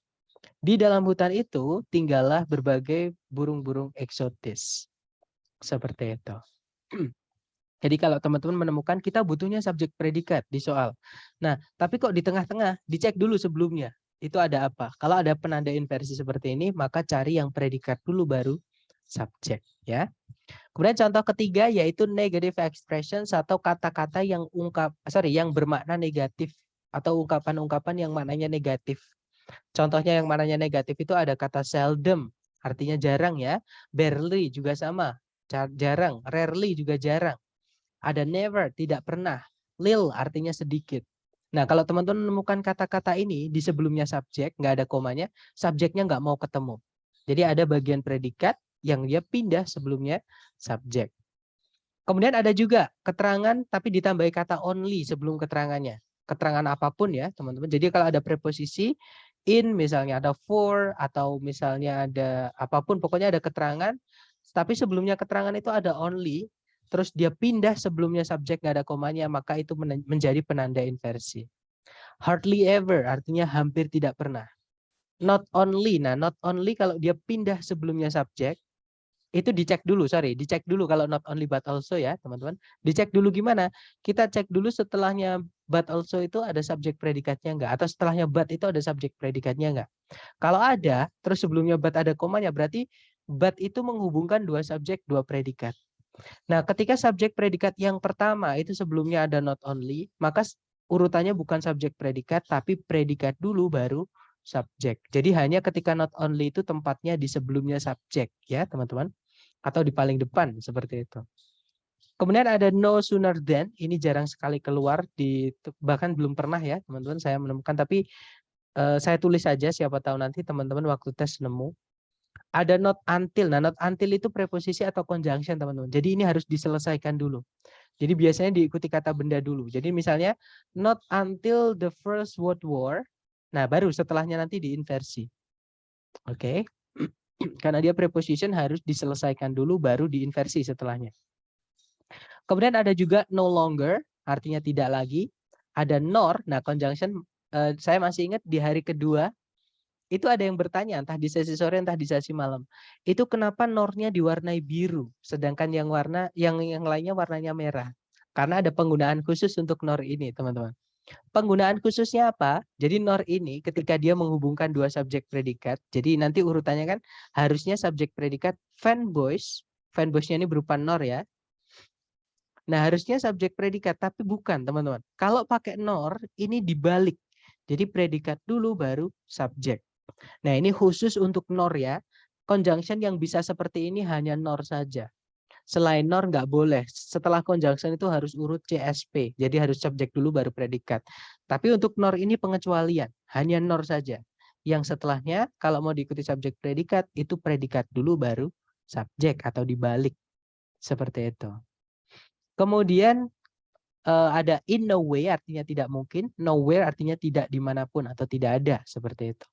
A: Di dalam hutan itu tinggallah berbagai burung-burung eksotis. Seperti itu. Jadi kalau teman-teman menemukan kita butuhnya subjek predikat di soal. Nah, tapi kok di tengah-tengah dicek dulu sebelumnya. Itu ada apa? Kalau ada penanda inversi seperti ini, maka cari yang predikat dulu baru subjek ya. Kemudian contoh ketiga yaitu negative expressions atau kata-kata yang yang bermakna negatif atau ungkapan-ungkapan yang maknanya negatif. Contohnya yang maknanya negatif itu ada kata seldom, artinya jarang ya. Barely juga sama, jarang. Rarely juga jarang. Ada never, tidak pernah. Lil artinya sedikit. Nah, kalau teman-teman menemukan kata-kata ini di sebelumnya subjek, nggak ada komanya, subjeknya nggak mau ketemu. Jadi ada bagian predikat yang dia pindah sebelumnya subjek. Kemudian ada juga keterangan tapi ditambahi kata only sebelum keterangannya. Keterangan apapun ya, teman-teman. Jadi kalau ada preposisi in, misalnya ada for, atau misalnya ada apapun, pokoknya ada keterangan, tapi sebelumnya keterangan itu ada only, terus dia pindah sebelumnya subjek nggak ada komanya, maka itu menjadi penanda inversi. Hardly ever artinya hampir tidak pernah. Not only, nah not only kalau dia pindah sebelumnya subjek, itu dicek dulu kalau not only but also ya teman-teman. Dicek dulu gimana? Kita cek dulu setelahnya but also itu ada subjek predikatnya enggak, atau setelahnya but itu ada subjek predikatnya enggak. Kalau ada, terus sebelumnya but ada komanya, berarti but itu menghubungkan dua subjek, dua predikat. Nah, ketika subjek predikat yang pertama itu sebelumnya ada not only, maka urutannya bukan subjek predikat, tapi predikat dulu baru subjek. Jadi hanya ketika not only itu tempatnya di sebelumnya subjek ya teman-teman. Atau di paling depan seperti itu. Kemudian ada no sooner than, ini jarang sekali keluar, bahkan belum pernah ya teman-teman saya menemukan, tapi saya tulis saja siapa tahu nanti teman-teman waktu tes nemu. Ada not until. Nah, not until itu preposisi atau conjunction, teman-teman. Jadi ini harus diselesaikan dulu. Jadi biasanya diikuti kata benda dulu. Jadi misalnya not until the First World War. Nah, baru setelahnya nanti diinversi. Oke. Karena dia preposition harus diselesaikan dulu baru diinversi setelahnya. Kemudian ada juga no longer, artinya tidak lagi. Ada nor. Nah, conjunction saya masih ingat di hari kedua itu ada yang bertanya entah di sesi sore entah di sesi malam. Itu kenapa nornya diwarnai biru sedangkan yang lainnya warnanya merah? Karena ada penggunaan khusus untuk nor ini, teman-teman. Penggunaan khususnya apa? Jadi nor ini ketika dia menghubungkan dua subjek predikat. Jadi nanti urutannya kan harusnya subjek predikat fanboys. Fanboysnya ini berupa nor ya. Nah, harusnya subjek predikat tapi bukan, teman-teman. Kalau pakai nor ini dibalik. Jadi predikat dulu baru subjek. Nah, ini khusus untuk nor ya. Conjunction yang bisa seperti ini hanya nor saja. Selain nor nggak boleh. Setelah conjunction itu harus urut CSP. Jadi harus subjek dulu baru predikat. Tapi untuk nor ini pengecualian. Hanya nor saja. Yang setelahnya kalau mau diikuti subjek predikat itu predikat dulu baru subjek atau dibalik. Seperti itu. Kemudian ada in no way artinya tidak mungkin. Nowhere artinya tidak dimanapun atau tidak ada. Seperti itu.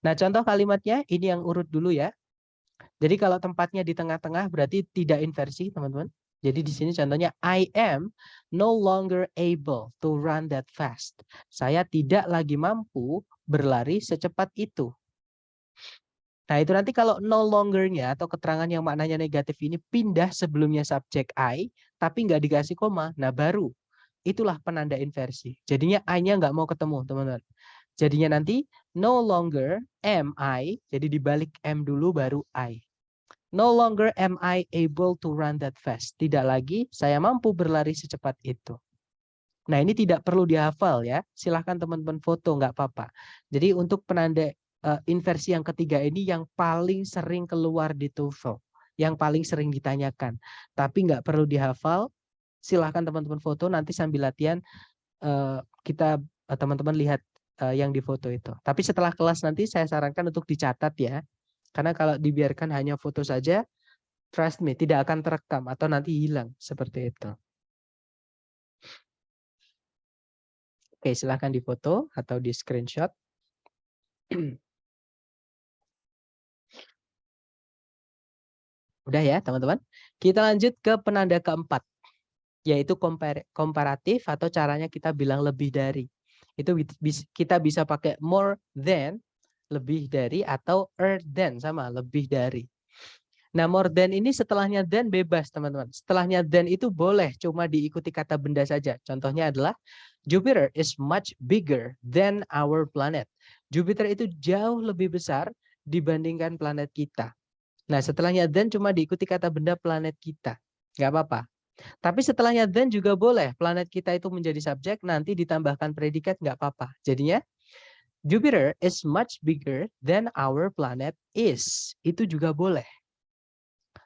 A: Nah, contoh kalimatnya ini yang urut dulu ya. Jadi kalau tempatnya di tengah-tengah berarti tidak inversi, teman-teman. Jadi di sini contohnya I am no longer able to run that fast. Saya tidak lagi mampu berlari secepat itu. Nah, itu nanti kalau no longer-nya atau keterangan yang maknanya negatif ini pindah sebelumnya subjek I, tapi nggak dikasih koma. Nah, baru itulah penanda inversi. Jadinya I-nya nggak mau ketemu, teman-teman. Jadinya nanti no longer am I, jadi dibalik am dulu baru I. No longer am I able to run that fast. Tidak lagi saya mampu berlari secepat itu. Nah, ini tidak perlu dihafal ya. Silahkan teman-teman foto, nggak apa-apa. Jadi untuk penanda inversi yang ketiga ini yang paling sering keluar di TOEFL. Yang paling sering ditanyakan. Tapi nggak perlu dihafal. Silahkan teman-teman foto, nanti sambil latihan kita teman-teman lihat yang di foto itu. Tapi setelah kelas nanti saya sarankan untuk dicatat ya. Karena kalau dibiarkan hanya foto saja, trust me, tidak akan terekam atau nanti hilang. Seperti itu. Oke, silahkan difoto atau di screenshot. Udah ya teman-teman. Kita lanjut ke penanda keempat. Yaitu komparatif atau caranya kita bilang lebih dari. Itu kita bisa pakai more than, lebih dari, atau than, sama, lebih dari. Nah, more than ini setelahnya than bebas, teman-teman. Setelahnya than itu boleh cuma diikuti kata benda saja. Contohnya adalah Jupiter is much bigger than our planet. Jupiter itu jauh lebih besar dibandingkan planet kita. Nah, setelahnya than cuma diikuti kata benda planet kita. Nggak apa-apa. Tapi setelahnya than juga boleh. Planet kita itu menjadi subjek, nanti ditambahkan predikat nggak apa-apa. Jadinya Jupiter is much bigger than our planet is. Itu juga boleh.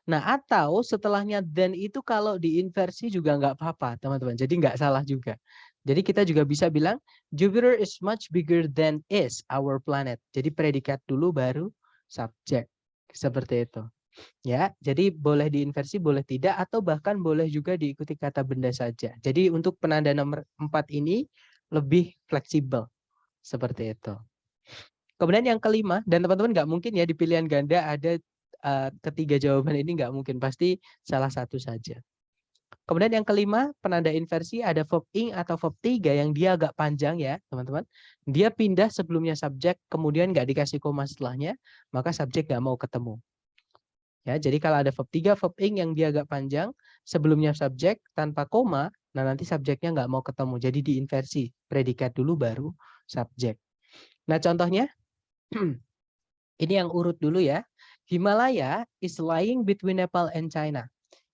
A: Nah, atau setelahnya than itu kalau diinversi juga nggak apa-apa, teman-teman. Jadi nggak salah juga. Jadi kita juga bisa bilang Jupiter is much bigger than is our planet. Jadi predikat dulu baru subjek. Seperti itu. Ya, jadi boleh diinversi, boleh tidak, atau bahkan boleh juga diikuti kata benda saja. Jadi untuk penanda nomor 4 ini lebih fleksibel. Seperti itu. Kemudian yang kelima, dan teman-teman nggak mungkin ya di pilihan ganda ada ketiga jawaban ini nggak mungkin. Pasti salah satu saja. Kemudian yang kelima, penanda inversi ada verb ing atau verb 3 yang dia agak panjang ya, teman-teman. Dia pindah sebelumnya subjek, kemudian nggak dikasih koma setelahnya, maka subjek nggak mau ketemu. Ya, jadi kalau ada verb 3, verb ing yang dia agak panjang, sebelumnya subjek tanpa koma, nah nanti subjeknya nggak mau ketemu. Jadi diinversi, predikat dulu baru subjek. Nah contohnya, ini yang urut dulu ya. Himalaya is lying between Nepal and China.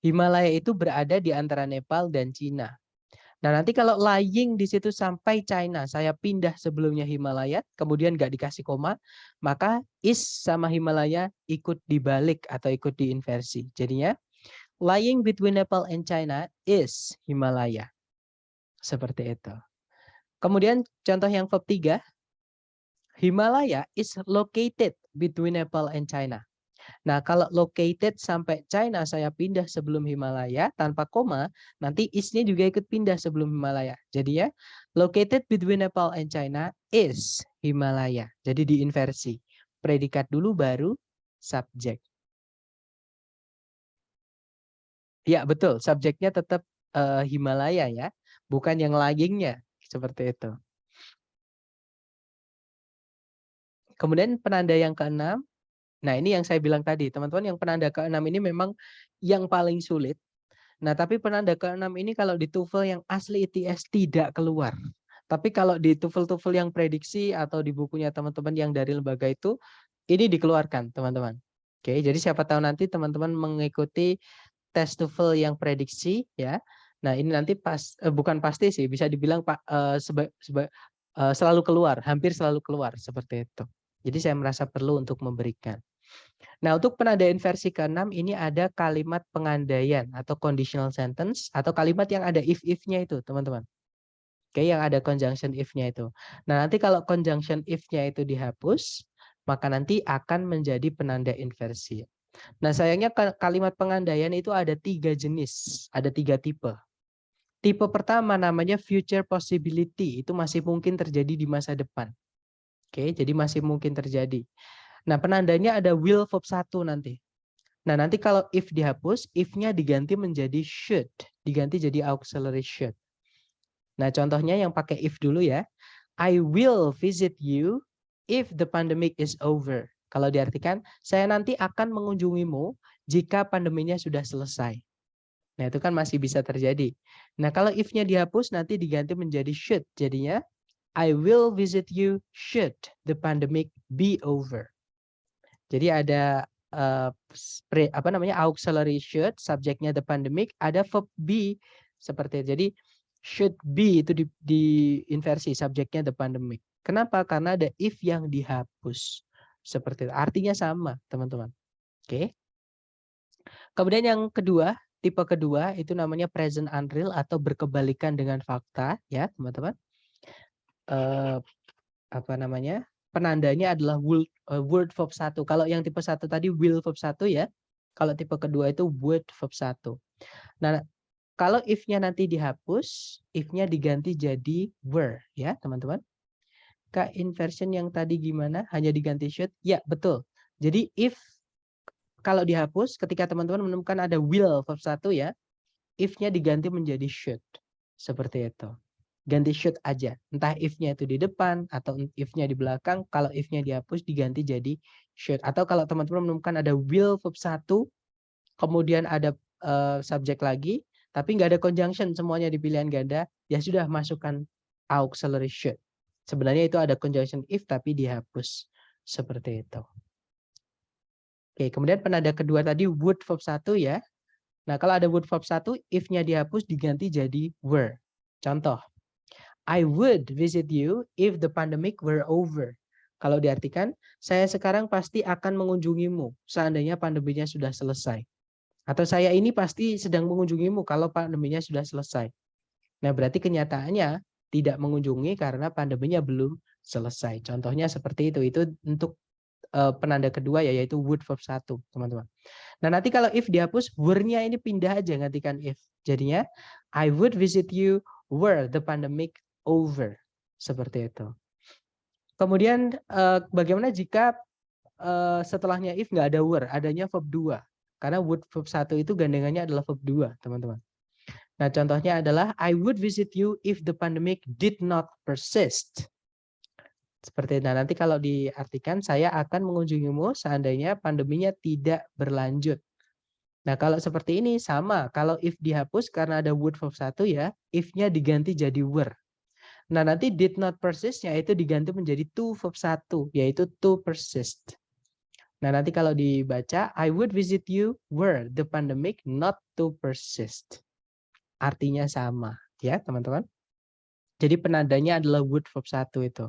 A: Himalaya itu berada di antara Nepal dan Cina. Nah nanti kalau lying di situ sampai China, saya pindah sebelumnya Himalaya, kemudian nggak dikasih koma, maka is sama Himalaya ikut dibalik atau ikut diinversi. Jadinya lying between Nepal and China is Himalaya. Seperti itu. Kemudian contoh yang verb 3, Himalaya is located between Nepal and China. Nah, kalau located sampai China saya pindah sebelum Himalaya tanpa koma, nanti is-nya juga ikut pindah sebelum Himalaya. Jadi ya, located between Nepal and China is Himalaya. Jadi diinversi. Predikat dulu baru subjek. Ya, betul. Subjeknya tetap Himalaya ya, bukan yang laggingnya. Seperti itu. Kemudian penanda yang keenam. Nah, ini yang saya bilang tadi, teman-teman, yang penanda keenam ini memang yang paling sulit. Nah, tapi penanda keenam ini kalau di TOEFL yang asli ITS tidak keluar. Tapi kalau di TOEFL yang prediksi atau di bukunya teman-teman yang dari lembaga itu, ini dikeluarkan, teman-teman. Oke, jadi siapa tahu nanti teman-teman mengikuti tes TOEFL yang prediksi, ya. Nah, ini nanti bukan pasti sih, bisa dibilang Pak selalu keluar, hampir selalu keluar seperti itu. Jadi saya merasa perlu untuk memberikan. Nah, untuk penandaan versi ke-6 ini ada kalimat pengandaian atau conditional sentence atau kalimat yang ada if-nya itu, teman-teman. Oke, yang ada conjunction if-nya itu. Nah, nanti kalau conjunction if-nya itu dihapus, maka nanti akan menjadi penanda inversi. Nah, sayangnya kalimat pengandaian itu ada 3 jenis, ada 3 tipe. Tipe pertama namanya future possibility, itu masih mungkin terjadi di masa depan. Oke, jadi masih mungkin terjadi. Nah, penandanya ada will verb 1 nanti. Nah, nanti kalau if dihapus, if-nya diganti menjadi should. Diganti jadi auxiliary should. Nah, contohnya yang pakai if dulu ya. I will visit you if the pandemic is over. Kalau diartikan, saya nanti akan mengunjungimu jika pandeminya sudah selesai. Nah, itu kan masih bisa terjadi. Nah, kalau if-nya dihapus, nanti diganti menjadi should. Jadinya, I will visit you should the pandemic be over. Jadi ada auxiliary should, subjeknya the pandemic, ada verb be seperti itu. Jadi should be itu di inversi, subjeknya the pandemic. Kenapa? Karena ada if yang dihapus. Seperti itu. Artinya sama, teman-teman. Oke. Kemudian yang kedua, tipe kedua itu namanya present unreal atau berkebalikan dengan fakta, ya, teman-teman. Penandanya adalah word verb 1. Kalau yang tipe 1 tadi will verb 1 ya. Kalau tipe kedua itu word verb 1. Nah, kalau if-nya nanti dihapus, if-nya diganti jadi were ya, teman-teman. Kak, inversion yang tadi gimana? Hanya diganti should? Ya, betul. Jadi if kalau dihapus ketika teman-teman menemukan ada will verb 1 ya, if-nya diganti menjadi should. Seperti itu. Ganti should aja. Entah if-nya itu di depan atau if-nya di belakang. Kalau if-nya dihapus diganti jadi should. Atau kalau teman-teman menemukan ada will verb 1, kemudian ada subjek lagi, tapi nggak ada conjunction, semuanya di pilihan ganda, ya sudah masukkan auxiliary should. Sebenarnya itu ada conjunction if tapi dihapus. Seperti itu. Oke, kemudian penanda kedua tadi would verb 1 ya. Nah, kalau ada would verb 1, if-nya dihapus diganti jadi were. Contoh. I would visit you if the pandemic were over. Kalau diartikan, saya sekarang pasti akan mengunjungimu seandainya pandeminya sudah selesai. Atau saya ini pasti sedang mengunjungimu kalau pandeminya sudah selesai. Nah, berarti kenyataannya tidak mengunjungi karena pandeminya belum selesai. Contohnya seperti itu. Itu untuk penanda kedua ya, yaitu would verb 1, teman-teman. Nah, nanti kalau if dihapus, were-nya ini pindah aja gantikan if. Jadinya, I would visit you were the pandemic over. Seperti itu. Kemudian bagaimana jika setelahnya if nggak ada were, adanya verb 2. Karena would verb 1 itu gandengannya adalah verb 2, teman-teman. Nah, contohnya adalah I would visit you if the pandemic did not persist. Seperti itu. Nah, nanti kalau diartikan saya akan mengunjungimu seandainya pandeminya tidak berlanjut. Nah, kalau seperti ini sama. Kalau if dihapus karena ada would verb 1 ya, if-nya diganti jadi were. Nah, nanti did not persist-nya itu diganti menjadi to verb 1, yaitu to persist. Nah, nanti kalau dibaca, I would visit you were the pandemic not to persist. Artinya sama, ya teman-teman. Jadi penandanya adalah would verb 1 itu.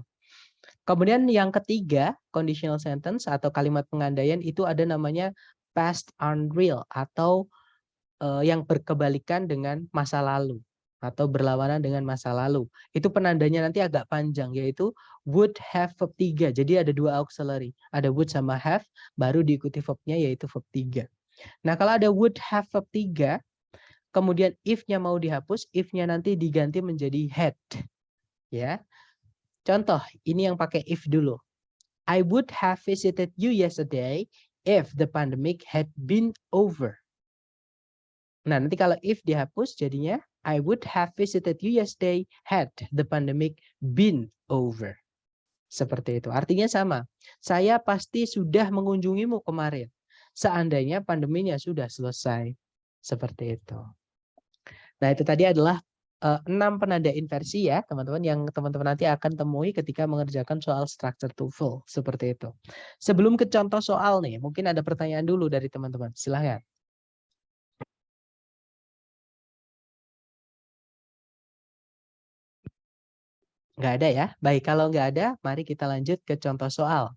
A: Kemudian yang ketiga, conditional sentence atau kalimat pengandaian itu ada namanya past unreal atau yang berkebalikan dengan masa lalu. atau berlawanan dengan masa lalu. Itu penandanya nanti agak panjang, yaitu would have verb 3. Jadi ada dua auxiliary. Ada would sama have, baru diikuti verbnya yaitu verb 3. Nah, kalau ada would have verb 3, kemudian if-nya mau dihapus, if-nya nanti diganti menjadi had. Ya. Contoh, ini yang pakai if dulu. I would have visited you yesterday if the pandemic had been over. Nah, nanti kalau if dihapus jadinya I would have visited you yesterday had the pandemic been over. Seperti itu. Artinya sama. Saya pasti sudah mengunjungimu kemarin. Seandainya pandeminya sudah selesai. Seperti itu. Nah, itu tadi adalah 6 penanda inversi ya, teman-teman, yang teman-teman nanti akan temui ketika mengerjakan soal structure TOEFL. Seperti itu. Sebelum ke contoh soal nih, mungkin ada pertanyaan dulu dari teman-teman. Silahkan. Nggak ada ya? Baik, kalau nggak ada, mari kita lanjut ke contoh soal.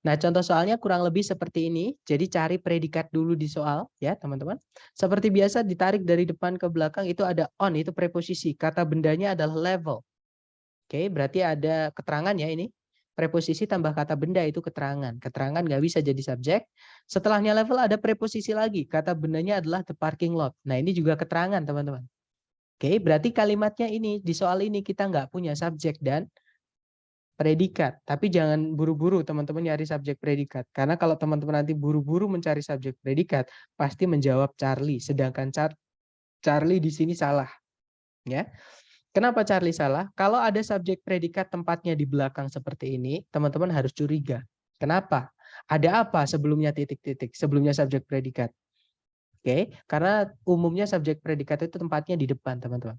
A: Nah, contoh soalnya kurang lebih seperti ini. Jadi cari predikat dulu di soal ya, teman-teman. Seperti biasa ditarik dari depan ke belakang itu ada on, itu preposisi. Kata bendanya adalah level. Oke, berarti ada keterangan ya ini. Preposisi tambah kata benda itu keterangan. Keterangan nggak bisa jadi subjek. Setelahnya level ada preposisi lagi. Kata bendanya adalah the parking lot. Nah, ini juga keterangan, teman-teman. Oke, berarti kalimatnya ini, di soal ini kita nggak punya subjek dan predikat. Tapi jangan buru-buru teman-teman nyari subjek predikat. Karena kalau teman-teman nanti buru-buru mencari subjek predikat, pasti menjawab Charlie. Sedangkan Charlie di sini salah. Ya. Kenapa Charlie salah? Kalau ada subjek predikat tempatnya di belakang seperti ini, teman-teman harus curiga. Kenapa? Ada apa sebelumnya titik-titik? Sebelumnya subjek predikat. Oke, karena umumnya subjek predikat itu tempatnya di depan, teman-teman.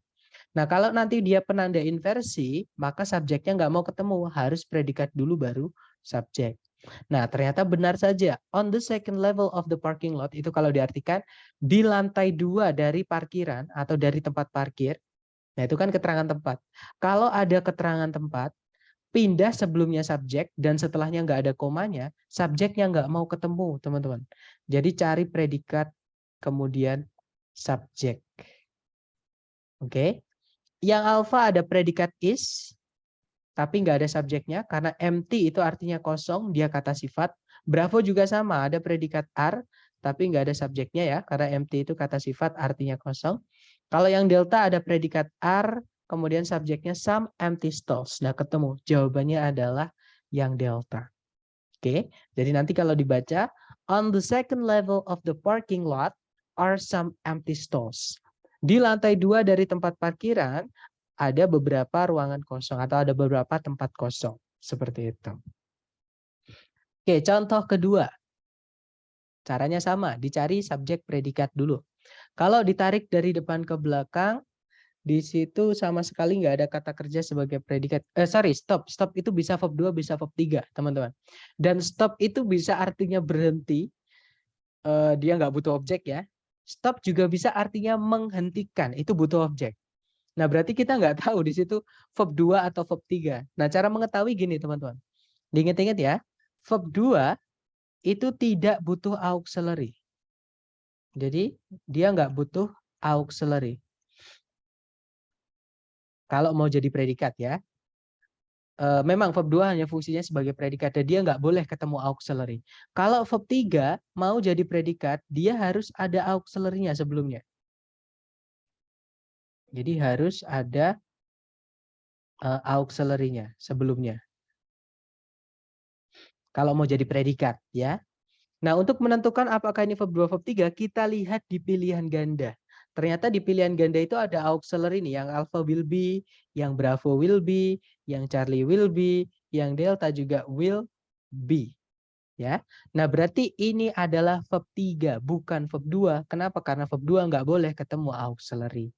A: Nah, kalau nanti dia penanda inversi, maka subjeknya nggak mau ketemu. Harus predikat dulu baru subjek. Nah, ternyata benar saja. On the second level of the parking lot, itu kalau diartikan di lantai 2 dari parkiran atau dari tempat parkir. Nah, itu kan keterangan tempat. Kalau ada keterangan tempat, pindah sebelumnya subjek dan setelahnya nggak ada komanya, subjeknya nggak mau ketemu, teman-teman. Jadi cari predikat, kemudian subjek. Oke. Yang alpha ada predikat is, tapi nggak ada subjeknya, karena empty itu artinya kosong, dia kata sifat. Bravo juga sama, ada predikat are, tapi nggak ada subjeknya ya, karena empty itu kata sifat, artinya kosong. Kalau yang delta ada predikat are, kemudian subjeknya some empty stalls. Nah, ketemu. Jawabannya adalah yang delta. Oke, jadi nanti kalau dibaca, on the second level of the parking lot are some empty stalls. Di lantai 2 dari tempat parkiran ada beberapa ruangan kosong atau ada beberapa tempat kosong. Seperti itu. Oke, contoh kedua. Caranya sama, dicari subjek predikat dulu. Kalau ditarik dari depan ke belakang, di situ sama sekali nggak ada kata kerja sebagai predikat. Stop. Stop itu bisa verb 2, bisa verb 3, teman-teman. Dan stop itu bisa artinya berhenti. Dia nggak butuh objek ya. Stop juga bisa artinya menghentikan, itu butuh objek. Nah, berarti kita nggak tahu di situ verb 2 atau verb 3. Nah, cara mengetahui gini, teman-teman. Diingat-ingat ya, verb 2 itu tidak butuh auxiliary. Jadi, dia nggak butuh auxiliary. Kalau mau jadi predikat ya. Memang verb 2 hanya fungsinya sebagai predikat dan dia nggak boleh ketemu auxiliary. Kalau verb 3 mau jadi predikat, dia harus ada auxiliary-nya sebelumnya. Jadi harus ada auxiliary-nya sebelumnya. Kalau mau jadi predikat ya. Nah, untuk menentukan apakah ini verb 2 verb 3, kita lihat di pilihan ganda. Ternyata di pilihan ganda itu ada auxiliary nih, yang alpha will be, yang bravo will be, yang Charlie will be, yang delta juga will be. Ya. Nah, berarti ini adalah verb 3, bukan verb 2. Kenapa? Karena verb 2 nggak boleh ketemu auxiliary.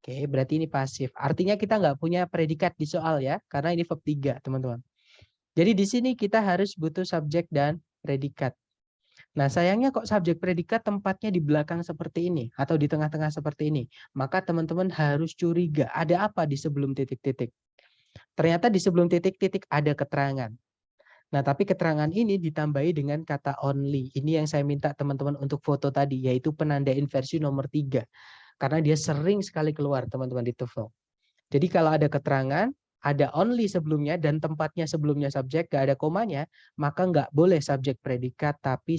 A: Oke, berarti ini pasif. Artinya kita nggak punya predikat di soal ya, karena ini verb 3, teman-teman. Jadi di sini kita harus butuh subjek dan predikat. Nah, sayangnya kok subjek predikat tempatnya di belakang seperti ini atau di tengah-tengah seperti ini. Maka teman-teman harus curiga, ada apa di sebelum titik-titik. Ternyata di sebelum titik-titik ada keterangan. Nah, tapi keterangan ini ditambahi dengan kata only. Ini yang saya minta teman-teman untuk foto tadi, yaitu penanda inversi nomor 3. Karena dia sering sekali keluar, teman-teman, di TOEFL. Jadi kalau ada keterangan, ada only sebelumnya dan tempatnya sebelumnya subjek, gak ada komanya, maka nggak boleh subjek predikat, tapi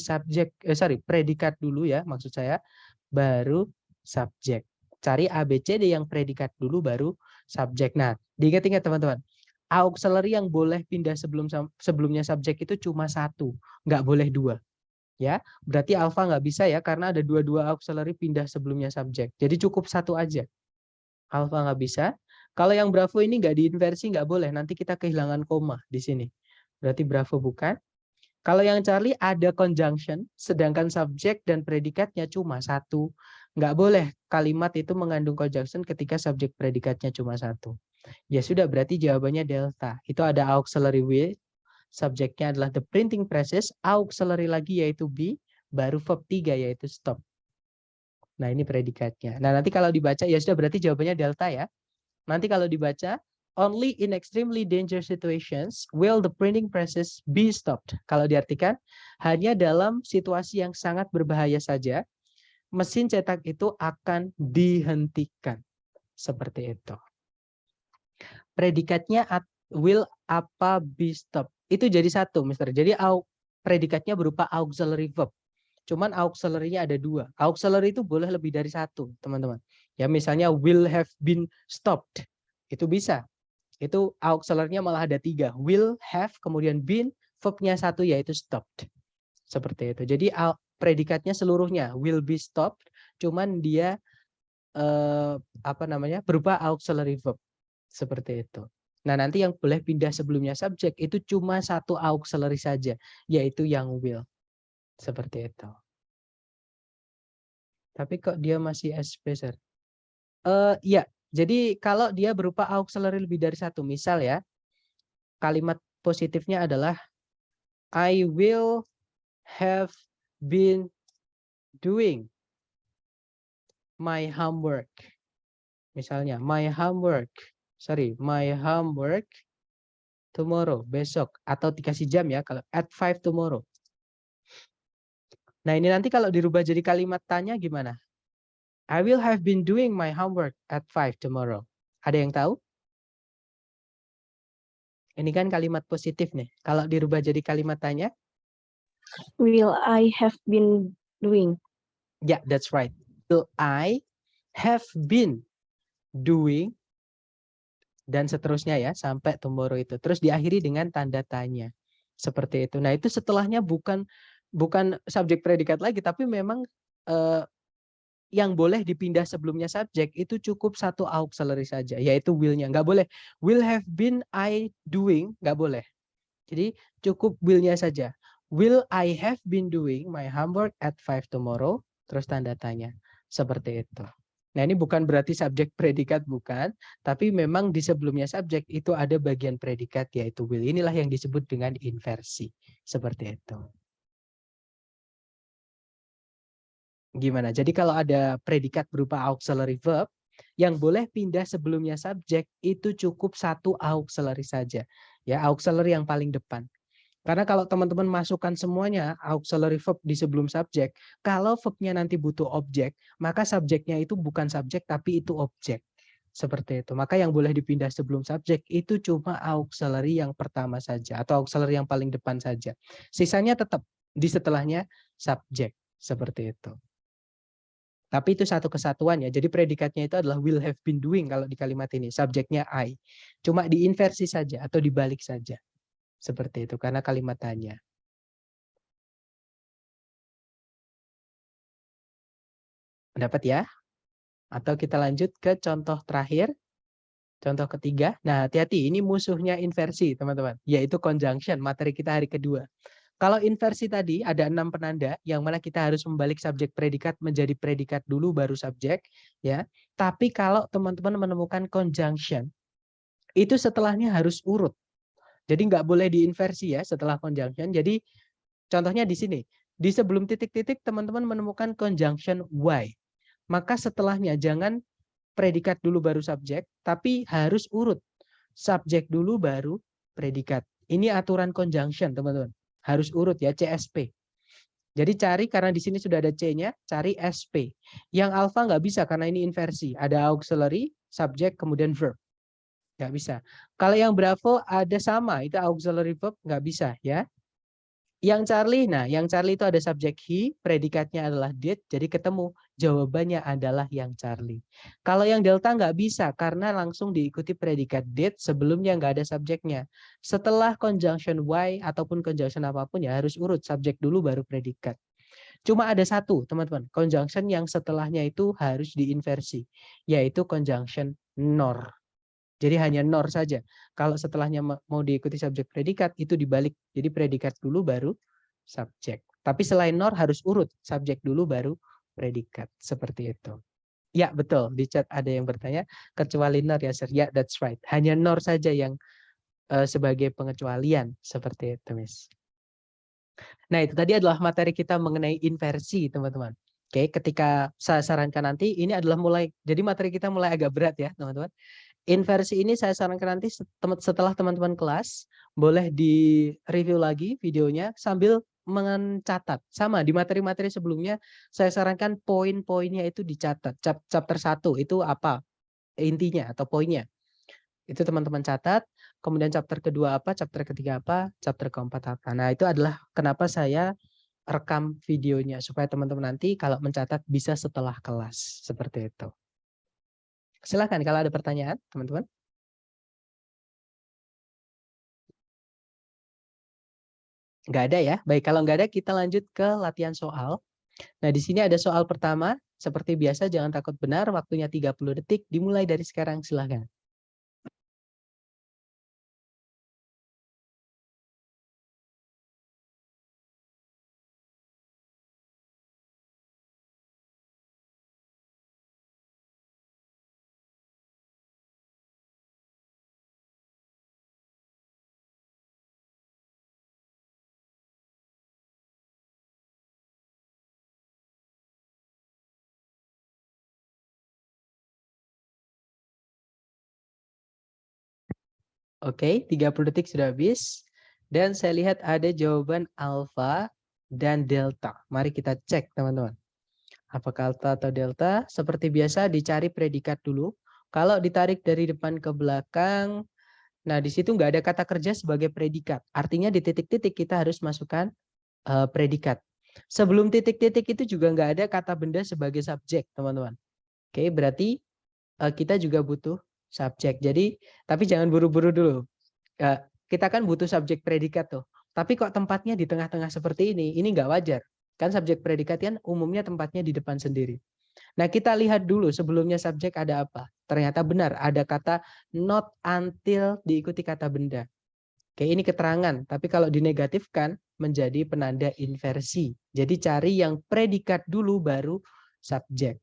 A: predikat dulu ya, maksud saya, baru subjek. Cari ABCD yang predikat dulu, baru subjek. Nah, diingat-ingat teman-teman, auxiliary yang boleh pindah sebelumnya subjek itu cuma satu, nggak boleh dua. Ya, berarti alpha nggak bisa ya, karena ada dua-dua auxiliary pindah sebelumnya subjek. Jadi cukup satu aja. Alpha nggak bisa. Kalau yang Bravo ini nggak diinversi, nggak boleh. Nanti kita kehilangan koma di sini. Berarti Bravo bukan. Kalau yang Charlie ada conjunction, sedangkan subjek dan predikatnya cuma satu. Nggak boleh kalimat itu mengandung conjunction ketika subjek predikatnya cuma satu. Ya sudah, berarti jawabannya delta. Itu ada auxiliary with, subjeknya adalah the printing presses, auxiliary lagi yaitu be, baru verb 3 yaitu stop. Nah, ini predikatnya. Nah, nanti kalau dibaca, ya sudah, berarti jawabannya delta ya. Nanti kalau dibaca, only in extremely dangerous situations will the printing presses be stopped. Kalau diartikan, hanya dalam situasi yang sangat berbahaya saja, mesin cetak itu akan dihentikan. Seperti itu. Predikatnya will apa be stopped. Itu jadi satu, Mister. Jadi predikatnya berupa auxiliary verb. Cuman auxiliary-nya ada dua. Auxiliary itu boleh lebih dari satu, teman-teman. Ya, misalnya will have been stopped. Itu bisa. Itu auxiliary-nya malah ada tiga. Will, have, kemudian been, verb-nya satu yaitu stopped. Seperti itu. Jadi predikatnya seluruhnya will be stopped, cuman dia berupa auxiliary verb. Seperti itu. Nah, nanti yang boleh pindah sebelumnya subjek itu cuma satu auxiliary saja, yaitu yang will. Seperti itu. Tapi kok dia masih S-Spacer? Ya, jadi kalau dia berupa auxiliary lebih dari satu, misal ya, kalimat positifnya adalah I will have been doing my homework. Misalnya, my homework tomorrow, besok. Atau dikasih jam ya, kalau at 5 tomorrow. Nah, ini nanti kalau dirubah jadi kalimat tanya gimana? I will have been doing my homework at 5 tomorrow. Ada yang tahu? Ini kan kalimat positif nih. Kalau dirubah jadi kalimat tanya?
B: Will I have been doing?
A: Yeah, that's right. Will I have been doing, dan seterusnya ya, sampai tomorrow itu. Terus diakhiri dengan tanda tanya. Seperti itu. Nah, itu setelahnya bukan subjek predikat lagi, tapi memang yang boleh dipindah sebelumnya subjek itu cukup satu auxiliary saja, yaitu will-nya. Nggak boleh will have been I doing, nggak boleh. Jadi cukup will-nya saja. Will I have been doing my homework at 5 tomorrow? Terus tanda tanya. Seperti itu. Nah, ini bukan berarti subjek predikat, bukan. Tapi memang di sebelumnya subjek itu ada bagian predikat, yaitu will. Inilah yang disebut dengan inversi. Seperti itu. Gimana? Jadi kalau ada predikat berupa auxiliary verb, yang boleh pindah sebelumnya subjek itu cukup satu auxiliary saja. Ya, auxiliary yang paling depan. Karena kalau teman-teman masukkan semuanya auxiliary verb di sebelum subjek, kalau verbnya nanti butuh objek, maka subjeknya itu bukan subjek tapi itu objek. Seperti itu. Maka yang boleh dipindah sebelum subjek itu cuma auxiliary yang pertama saja atau auxiliary yang paling depan saja. Sisanya tetap di setelahnya subjek. Seperti itu. Tapi itu satu kesatuan ya. Jadi predikatnya itu adalah will have been doing kalau di kalimat ini. Subjeknya I. Cuma diinversi saja atau dibalik saja. Seperti itu karena kalimat tanya. Dapat ya? Atau kita lanjut ke contoh terakhir. Contoh ketiga. Nah, hati-hati. Ini musuhnya inversi, teman-teman. Yaitu conjunction. Materi kita hari kedua. Kalau inversi tadi ada 6 penanda yang mana kita harus membalik subjek predikat menjadi predikat dulu baru subjek, ya. Tapi kalau teman-teman menemukan conjunction, itu setelahnya harus urut. Jadi nggak boleh diinversi ya setelah conjunction. Jadi contohnya di sini, di sebelum titik-titik teman-teman menemukan conjunction why. Maka setelahnya jangan predikat dulu baru subjek, tapi harus urut. Subjek dulu baru predikat. Ini aturan conjunction, teman-teman. Harus urut ya, CSP. Jadi cari karena di sini sudah ada C-nya, cari SP. Yang alpha nggak bisa karena ini inversi. Ada auxiliary, subject, kemudian verb. Nggak bisa. Kalau yang Bravo ada sama, itu auxiliary verb nggak bisa ya. Yang Charlie, nah yang Charlie itu ada subjek he, predikatnya adalah did, jadi ketemu jawabannya adalah yang Charlie. Kalau yang Delta nggak bisa karena langsung diikuti predikat did sebelumnya nggak ada subjeknya. Setelah conjunction why ataupun conjunction apapun ya harus urut subjek dulu baru predikat. Cuma ada satu teman-teman, conjunction yang setelahnya itu harus diinversi, yaitu conjunction nor. Jadi hanya nor saja. Kalau setelahnya mau diikuti subjek predikat itu dibalik. Jadi predikat dulu baru subjek. Tapi selain nor harus urut. Subjek dulu baru predikat. Seperti itu. Ya betul. Di chat ada yang bertanya. Kecuali nor ya sir. Ya that's right. Hanya nor saja yang sebagai pengecualian. Seperti itu Miss. Nah itu tadi adalah materi kita mengenai inversi teman-teman. Oke, ketika saya sarankan nanti ini adalah mulai. Jadi materi kita mulai agak berat ya teman-teman. Inversi ini saya sarankan nanti setelah teman-teman kelas boleh di review lagi videonya sambil mencatat. Sama di materi-materi sebelumnya saya sarankan poin-poinnya itu dicatat. Chapter 1 itu apa intinya atau poinnya. Itu teman-teman catat. Kemudian chapter kedua apa, chapter ketiga apa, chapter keempat apa. Nah, itu adalah kenapa saya rekam videonya supaya teman-teman nanti kalau mencatat bisa setelah kelas. Seperti itu. Silakan kalau ada pertanyaan, teman-teman. Nggak ada ya. Baik, kalau nggak ada kita lanjut ke latihan soal. Nah, di sini ada soal pertama. Seperti biasa, jangan takut benar. Waktunya 30 detik. Dimulai dari sekarang, silahkan. Oke, 30 detik sudah habis. Dan saya lihat ada jawaban alfa dan delta. Mari kita cek, teman-teman. Apakah alfa atau delta? Seperti biasa, dicari predikat dulu. Kalau ditarik dari depan ke belakang, nah di situ nggak ada kata kerja sebagai predikat. Artinya di titik-titik kita harus masukkan predikat. Sebelum titik-titik itu juga nggak ada kata benda sebagai subjek, teman-teman. Oke, berarti kita juga butuh subjek. Jadi, tapi jangan buru-buru dulu. Kita kan butuh subjek predikat tuh. Tapi kok tempatnya di tengah-tengah seperti ini nggak wajar. Kan subjek predikat kan umumnya tempatnya di depan sendiri. Nah, kita lihat dulu sebelumnya subjek ada apa. Ternyata benar, ada kata not until diikuti kata benda. Oke, ini keterangan. Tapi kalau dinegatifkan menjadi penanda inversi. Jadi cari yang predikat dulu baru subjek.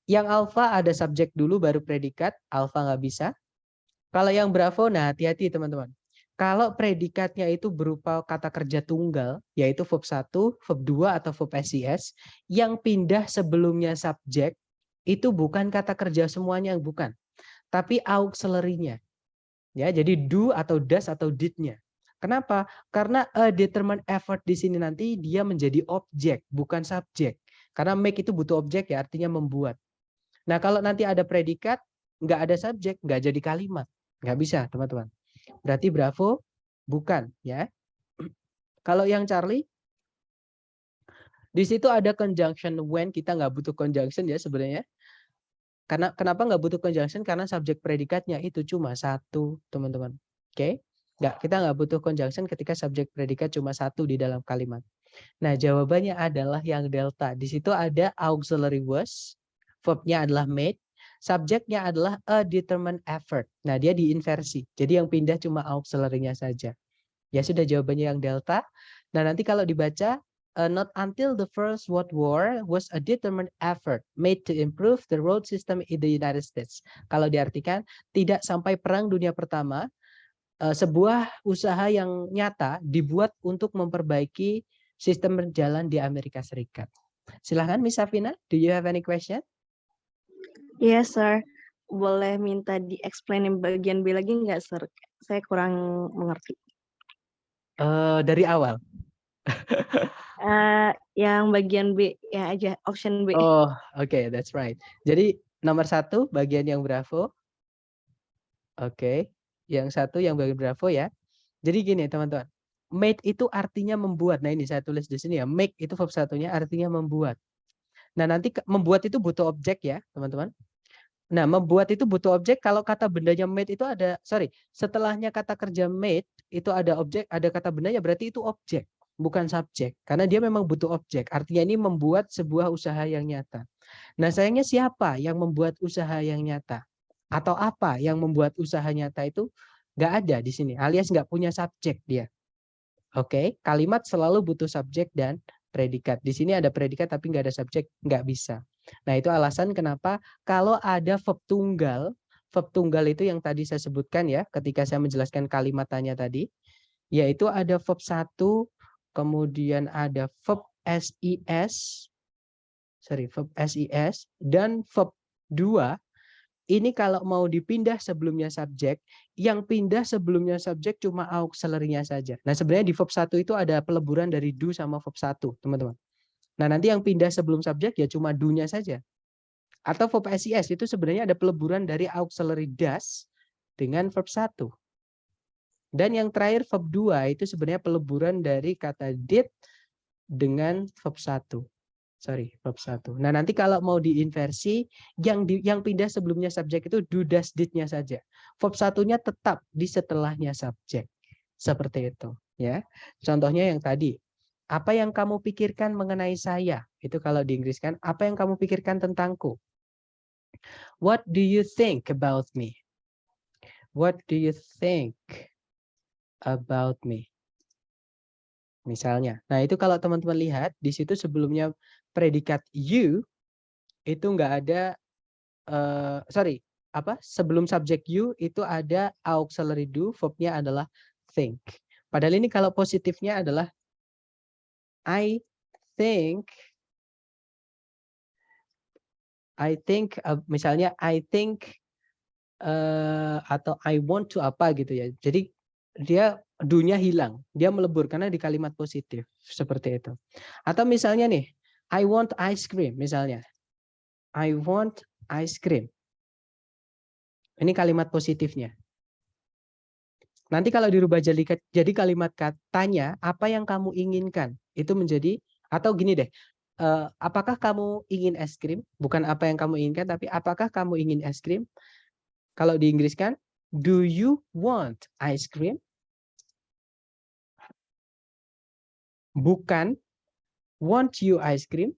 A: Yang alfa ada subjek dulu baru predikat. Alfa nggak bisa. Kalau yang bravo, nah hati-hati teman-teman. Kalau predikatnya itu berupa kata kerja tunggal, yaitu verb 1, verb 2, atau verb SIS, yang pindah sebelumnya subjek, itu bukan kata kerja semuanya, bukan. Tapi auxiliary-nya. Ya, jadi do atau does atau did-nya. Kenapa? Karena a determined effort di sini nanti dia menjadi objek, bukan subjek. Karena make itu butuh objek ya, artinya membuat. Nah, kalau nanti ada predikat, nggak ada subjek, nggak jadi kalimat. Nggak bisa, teman-teman. Berarti bravo, bukan. Ya. Kalau yang Charlie, di situ ada conjunction when, kita nggak butuh conjunction ya sebenarnya. Karena kenapa nggak butuh conjunction? Karena subjek predikatnya itu cuma satu, teman-teman. Oke? Nggak, kita nggak butuh conjunction ketika subjek predikat cuma satu di dalam kalimat. Nah, jawabannya adalah yang delta. Di situ ada auxiliary was, verb-nya adalah made, subjeknya adalah a determined effort. Nah, dia diinversi. Jadi yang pindah cuma auxiliary-nya saja. Ya sudah, jawabannya yang delta. Nah, nanti kalau dibaca, not until the First World War was a determined effort made to improve the road system in the United States. Kalau diartikan, tidak sampai Perang Dunia Pertama, sebuah usaha yang nyata dibuat untuk memperbaiki sistem jalan di Amerika Serikat. Silahkan Miss Safina, do you have any question?
B: Yes, sir. Boleh minta di-explain bagian B lagi nggak, sir? Saya kurang mengerti.
A: Dari awal.
B: Yang bagian B ya aja, option B.
A: Oh, oke, that's right. Jadi nomor 1 bagian yang Bravo. Oke. Yang 1 yang bagian Bravo ya. Jadi gini teman-teman. Made itu artinya membuat. Nah, ini saya tulis di sini ya. Make itu verb satunya artinya membuat. Nah, nanti membuat itu butuh objek ya, teman-teman. Nah, membuat itu butuh objek kalau kata bendanya made itu setelahnya kata kerja made itu ada objek, ada kata bendanya berarti itu objek, bukan subjek. Karena dia memang butuh objek. Artinya ini membuat sebuah usaha yang nyata. Nah, sayangnya siapa yang membuat usaha yang nyata? Atau apa yang membuat usaha nyata itu nggak ada di sini, alias nggak punya subjek dia. Oke, kalimat selalu butuh subjek dan predikat. Di sini ada predikat tapi nggak ada subjek, nggak bisa. Nah, itu alasan kenapa kalau ada verb tunggal itu yang tadi saya sebutkan ya, ketika saya menjelaskan kalimat tanya tadi, yaitu ada verb 1, kemudian ada verb SIS, dan verb 2. Ini kalau mau dipindah sebelumnya subjek, yang pindah sebelumnya subjek cuma auxiliary-nya saja. Nah, sebenarnya di verb 1 itu ada peleburan dari do sama verb 1, teman-teman. Nah, nanti yang pindah sebelum subjek ya cuma do-nya saja. Atau verb SIS itu sebenarnya ada peleburan dari auxiliary does dengan verb 1. Dan yang terakhir verb 2 itu sebenarnya peleburan dari kata did dengan verb 1. Verb 1. Nah, nanti kalau mau diinversi, yang pindah sebelumnya subjek itu do, does, did-nya saja. Verb 1-nya tetap di setelahnya subjek. Seperti itu. Ya. Contohnya yang tadi. Apa yang kamu pikirkan mengenai saya? Itu kalau di Inggris kan, apa yang kamu pikirkan tentangku? What do you think about me? What do you think about me? Misalnya. Nah, itu kalau teman-teman lihat, di situ sebelumnya predikat you, itu nggak ada sebelum subjek you itu ada auxiliary do, verbnya adalah think. Padahal ini kalau positifnya adalah I think misalnya I think atau I want to apa gitu ya. Jadi dia do-nya hilang, dia melebur karena di kalimat positif seperti itu. Atau misalnya nih, I want ice cream misalnya. I want ice cream. Ini kalimat positifnya. Nanti kalau dirubah jadi kalimat katanya, apa yang kamu inginkan? Itu menjadi, atau gini deh, apakah kamu ingin es krim? Bukan apa yang kamu inginkan, tapi apakah kamu ingin es krim? Kalau di Inggris kan, do you want ice cream? Bukan want you ice cream.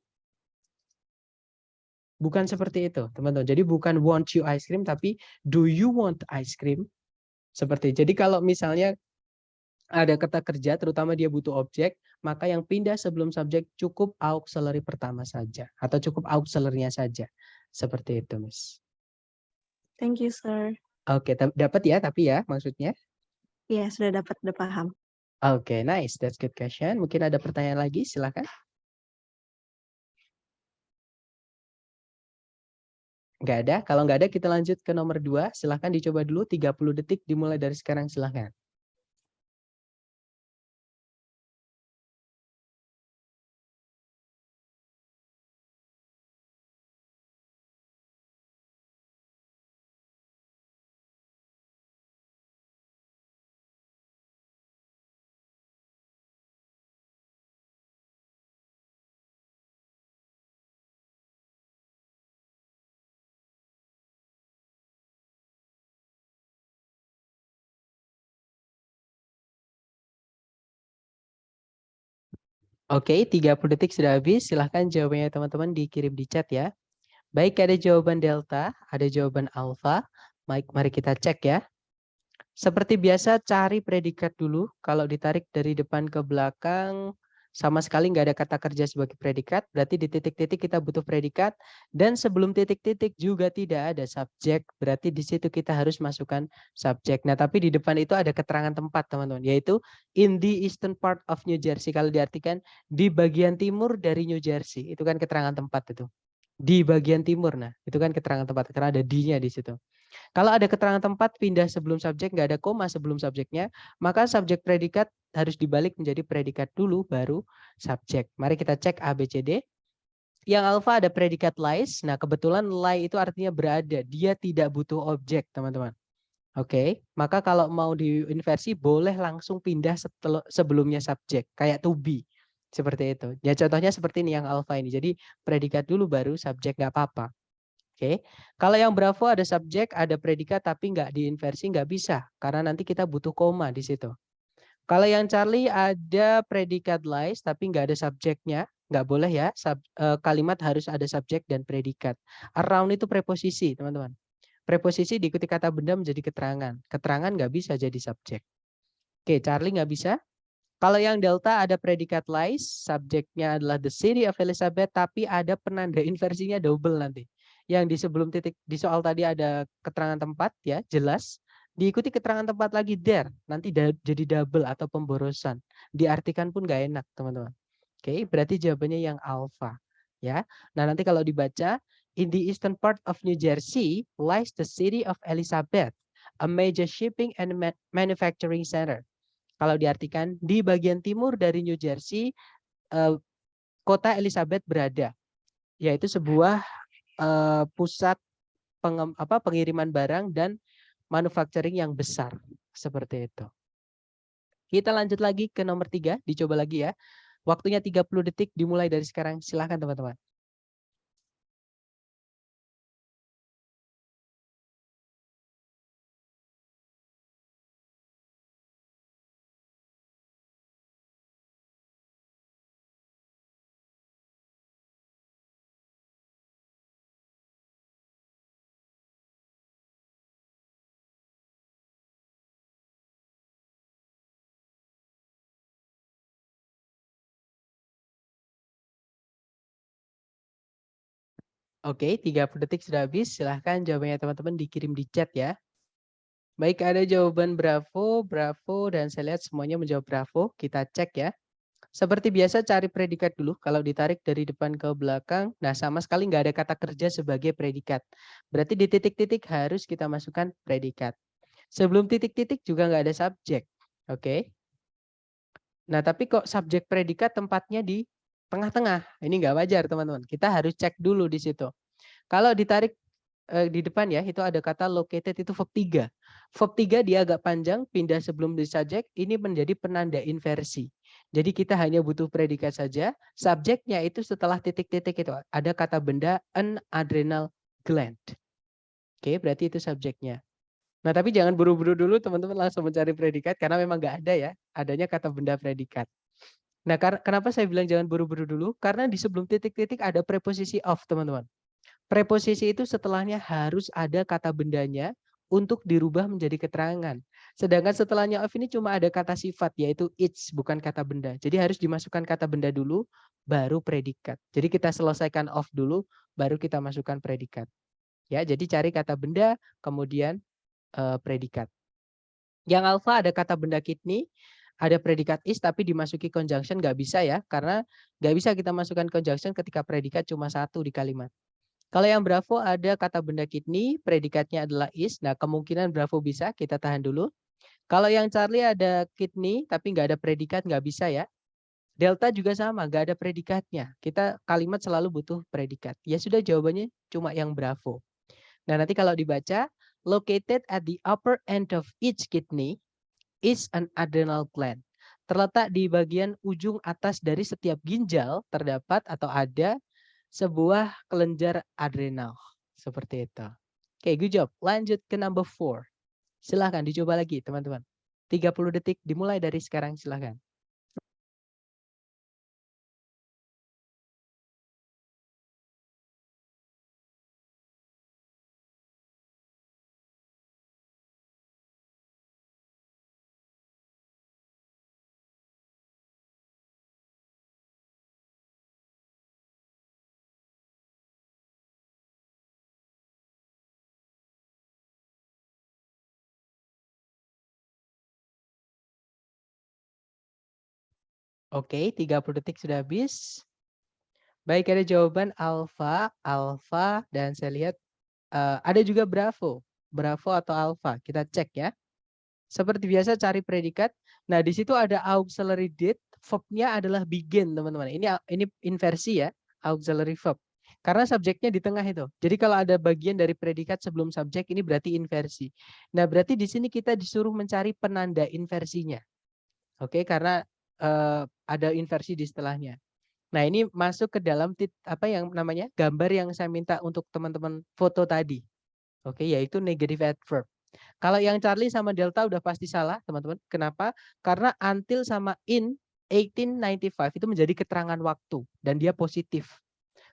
A: Bukan seperti itu, teman-teman. Jadi bukan want you ice cream, tapi do you want ice cream? Seperti. Jadi kalau misalnya ada kata kerja, terutama dia butuh objek, maka yang pindah sebelum subjek cukup auxiliary pertama saja, atau cukup auxiliary-nya saja. Seperti itu, Miss.
B: Thank you, sir.
A: Oke, dapat ya, tapi ya maksudnya?
B: Iya, sudah dapat, udah paham.
A: Oke, nice. That's good question. Mungkin ada pertanyaan lagi, silakan. Nggak ada? Kalau nggak ada, kita lanjut ke nomor 2. Silakan dicoba dulu, 30 detik dimulai dari sekarang, silakan. Oke, 30 detik sudah habis. Silahkan jawabannya teman-teman dikirim di chat ya. Baik, ada jawaban delta, ada jawaban alfa. Mari kita cek ya. Seperti biasa, cari predikat dulu. Kalau ditarik dari depan ke belakang, sama sekali nggak ada kata kerja sebagai predikat. Berarti di titik-titik kita butuh predikat. Dan sebelum titik-titik juga tidak ada subjek. Berarti di situ kita harus masukkan subjek. Nah, tapi di depan itu ada keterangan tempat, teman-teman. Yaitu in the eastern part of New Jersey. Kalau diartikan di bagian timur dari New Jersey. Itu kan keterangan tempat itu. Di bagian timur. Nah, itu kan keterangan tempat karena ada di-nya di situ. Kalau ada keterangan tempat pindah sebelum subjek, nggak ada koma sebelum subjeknya, maka subjek predikat harus dibalik menjadi predikat dulu baru subjek. Mari kita cek A, B, C, D. Yang alfa ada predikat lies. Nah, kebetulan lie itu artinya berada. Dia tidak butuh objek, teman-teman. Oke, maka kalau mau diinversi boleh langsung pindah sebelumnya subjek, kayak to be. Seperti itu. Ya contohnya seperti ini yang alfa ini. Jadi predikat dulu baru subjek, nggak apa-apa. Oke, kalau yang Bravo ada subjek, ada predikat, tapi nggak diinversi, nggak bisa. Karena nanti kita butuh koma di situ. Kalau yang Charlie ada predikat lies, tapi nggak ada subjeknya, nggak boleh ya. Kalimat harus ada subjek dan predikat. Around itu preposisi, teman-teman. Preposisi diikuti kata benda menjadi keterangan. Keterangan nggak bisa jadi subjek. Oke, Charlie nggak bisa. Kalau yang delta ada predikat lies, subjeknya adalah the city of Elizabeth, tapi ada penanda inversinya double nanti. Yang di sebelum titik di soal tadi ada keterangan tempat ya, jelas. Diikuti keterangan tempat lagi there, nanti jadi double atau pemborosan. Diartikan pun nggak enak, teman-teman. Oke, berarti jawabannya yang alpha. Ya. Nah, nanti kalau dibaca, in the eastern part of New Jersey lies the city of Elizabeth, a major shipping and manufacturing center. Kalau diartikan di bagian timur dari New Jersey, kota Elizabeth berada, yaitu sebuah pusat pengiriman barang dan manufacturing yang besar. Seperti itu. Kita lanjut lagi ke nomor 3, dicoba lagi ya. Waktunya 30 detik dimulai dari sekarang. Silahkan teman-teman. Oke, 30 detik sudah habis. Silahkan jawabannya teman-teman dikirim di chat ya. Baik, ada jawaban Bravo, Bravo, dan saya lihat semuanya menjawab Bravo. Kita cek ya. Seperti biasa cari predikat dulu. Kalau ditarik dari depan ke belakang, nah sama sekali nggak ada kata kerja sebagai predikat. Berarti di titik-titik harus kita masukkan predikat. Sebelum titik-titik juga nggak ada subjek. Oke. Nah tapi kok subjek predikat tempatnya di tengah-tengah. Ini nggak wajar teman-teman. Kita harus cek dulu di situ. Kalau ditarik di depan ya, itu ada kata located itu verb 3. Verb 3 dia agak panjang, pindah sebelum di subjek, ini menjadi penanda inversi. Jadi kita hanya butuh predikat saja, subjeknya itu setelah titik-titik itu ada kata benda an adrenal gland. Oke, berarti itu subjeknya. Nah, tapi jangan buru-buru dulu teman-teman langsung mencari predikat karena memang nggak ada ya, adanya kata benda predikat. Nah, kenapa saya bilang jangan buru-buru dulu? Karena di sebelum titik-titik ada preposisi of, teman-teman. Preposisi itu setelahnya harus ada kata bendanya untuk dirubah menjadi keterangan. Sedangkan setelahnya of ini cuma ada kata sifat yaitu its, bukan kata benda. Jadi harus dimasukkan kata benda dulu baru predikat. Jadi kita selesaikan of dulu baru kita masukkan predikat. Ya, jadi cari kata benda kemudian predikat. Yang alfa ada kata benda kidney, ada predikat is tapi dimasuki conjunction nggak bisa ya karena nggak bisa kita masukkan conjunction ketika predikat cuma satu di kalimat. Kalau yang Bravo ada kata benda kidney, predikatnya adalah is. Nah, kemungkinan Bravo bisa, kita tahan dulu. Kalau yang Charlie ada kidney, tapi nggak ada predikat, nggak bisa ya. Delta juga sama, nggak ada predikatnya. Kita kalimat selalu butuh predikat. Ya sudah jawabannya cuma yang Bravo. Nah, nanti kalau dibaca, located at the upper end of each kidney is an adrenal gland. Terletak di bagian ujung atas dari setiap ginjal terdapat atau ada sebuah kelenjar adrenal. Seperti itu. Oke, good job. Lanjut ke number 4. Silahkan dicoba lagi teman-teman. 30 detik dimulai dari sekarang, silahkan. Oke, 30 detik sudah habis. Baik, ada jawaban alfa, alfa, dan saya lihat ada juga bravo. Bravo atau alfa. Kita cek ya. Seperti biasa cari predikat. Nah, di situ ada auxiliary did, verb-nya adalah begin, teman-teman. Ini inversi ya, auxiliary verb. Karena subjeknya di tengah itu. Jadi kalau ada bagian dari predikat sebelum subjek ini berarti inversi. Nah, berarti di sini kita disuruh mencari penanda inversinya. Oke, karena ada inversi di setelahnya. Nah, ini masuk ke dalam apa yang namanya gambar yang saya minta untuk teman-teman foto tadi. Oke, yaitu negative adverb. Kalau yang Charlie sama Delta udah pasti salah, teman-teman. Kenapa? Karena until sama in 1895 itu menjadi keterangan waktu dan dia positif.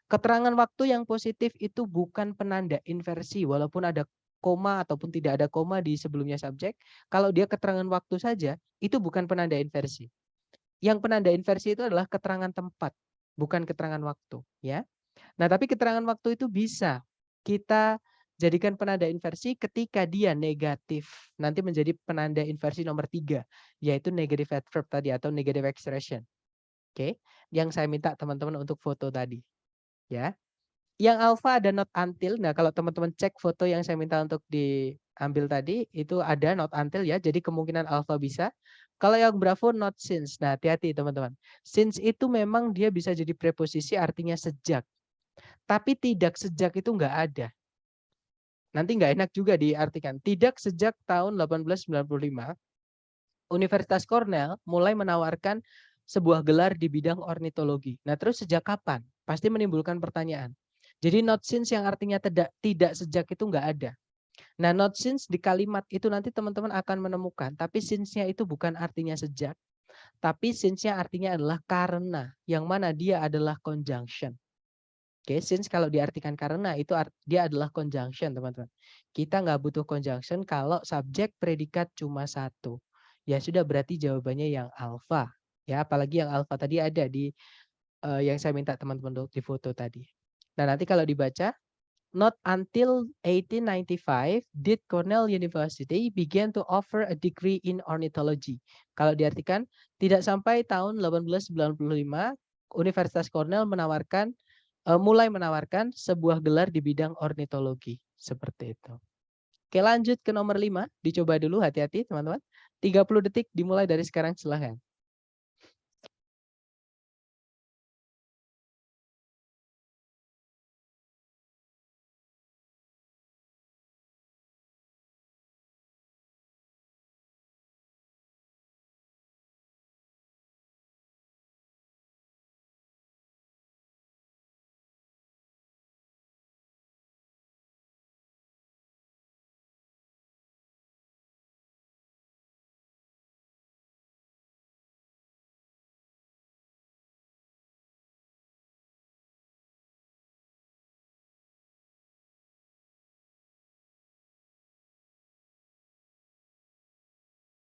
A: Keterangan waktu yang positif itu bukan penanda inversi walaupun ada koma ataupun tidak ada koma di sebelumnya subjek. Kalau dia keterangan waktu saja, itu bukan penanda inversi. Yang penanda inversi itu adalah keterangan tempat, bukan keterangan waktu, ya. Nah, tapi keterangan waktu itu bisa kita jadikan penanda inversi ketika dia negatif. Nanti menjadi penanda inversi nomor 3, yaitu negative adverb tadi atau negative expression. Oke, yang saya minta teman-teman untuk foto tadi, ya. Yang alpha ada not until. Nah, kalau teman-teman cek foto yang saya minta untuk diambil tadi, itu ada not until ya. Jadi kemungkinan alpha bisa. Kalau yang bravo not since. Nah, hati-hati teman-teman. Since itu memang dia bisa jadi preposisi artinya sejak. Tapi tidak sejak itu nggak ada. Nanti nggak enak juga diartikan. Tidak sejak tahun 1895, Universitas Cornell mulai menawarkan sebuah gelar di bidang ornitologi. Nah, terus sejak kapan? Pasti menimbulkan pertanyaan. Jadi not since yang artinya tidak sejak itu nggak ada. Nah, not since di kalimat itu nanti teman-teman akan menemukan, tapi since-nya itu bukan artinya sejak, tapi since-nya artinya adalah karena, yang mana dia adalah conjunction. Oke, since kalau diartikan karena itu dia adalah conjunction, teman-teman. Kita nggak butuh conjunction kalau subjek predikat cuma satu. Ya sudah, berarti jawabannya yang alpha. Ya, apalagi yang alpha tadi ada di yang saya minta teman-teman untuk di foto tadi. Nah, nanti kalau dibaca, not until 1895 did Cornell University begin to offer a degree in ornithology. Kalau diartikan, tidak sampai tahun 1895 Universitas Cornell mulai menawarkan sebuah gelar di bidang ornitologi. Seperti itu. Oke, lanjut ke nomor 5. Dicoba dulu, hati-hati teman-teman. 30 detik dimulai dari sekarang, silahkan.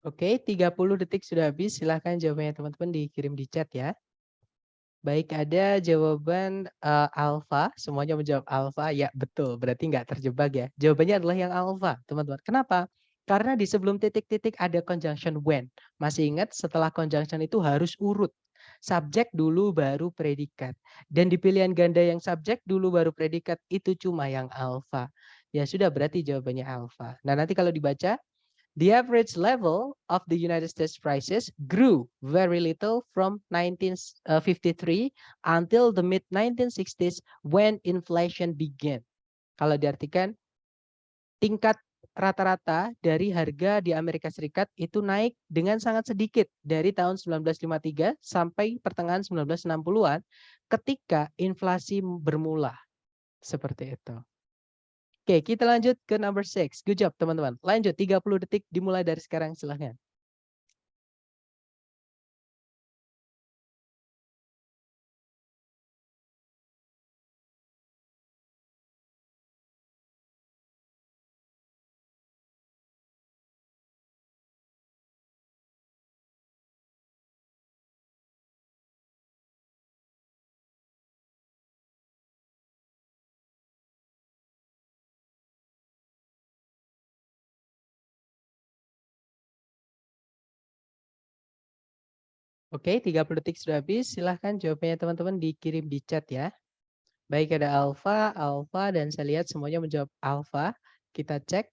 A: Oke, 30 detik sudah habis. Silahkan jawabannya teman-teman dikirim di chat ya. Baik, ada jawaban alfa. Semuanya menjawab alfa. Ya, betul. Berarti nggak terjebak ya. Jawabannya adalah yang alfa, teman-teman. Kenapa? Karena di sebelum titik-titik ada conjunction when. Masih ingat setelah conjunction itu harus urut. Subjek dulu baru predikat. Dan di pilihan ganda yang subjek dulu baru predikat itu cuma yang alfa. Ya sudah, berarti jawabannya alfa. Nah, nanti kalau dibaca, the average level of the United States prices grew very little from 1953 until the mid-1960s when inflation began. Kalau diartikan, tingkat rata-rata dari harga di Amerika Serikat itu naik dengan sangat sedikit dari tahun 1953 sampai pertengahan 1960-an ketika inflasi bermula. Seperti itu. Oke, kita lanjut ke number 6. Good job, teman-teman. Lanjut, 30 detik dimulai dari sekarang, silahkan. Oke, 30 detik sudah habis. Silahkan jawabannya teman-teman dikirim di chat ya. Baik, ada Alfa, Alfa, dan saya lihat semuanya menjawab Alfa. Kita cek.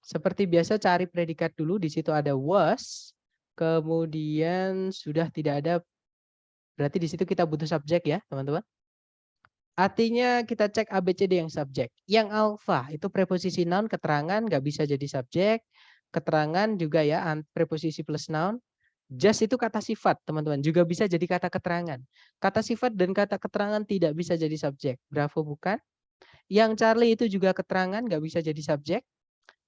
A: Seperti biasa cari predikat dulu, di situ ada was, kemudian sudah tidak ada, berarti di situ kita butuh subjek ya, teman-teman. Artinya kita cek ABCD yang subjek. Yang alfa itu preposisi noun, keterangan nggak bisa jadi subjek. Keterangan juga ya, preposisi plus noun. Just itu kata sifat, teman-teman. Juga bisa jadi kata keterangan. Kata sifat dan kata keterangan tidak bisa jadi subjek. Bravo bukan? Yang Charlie itu juga keterangan, nggak bisa jadi subjek.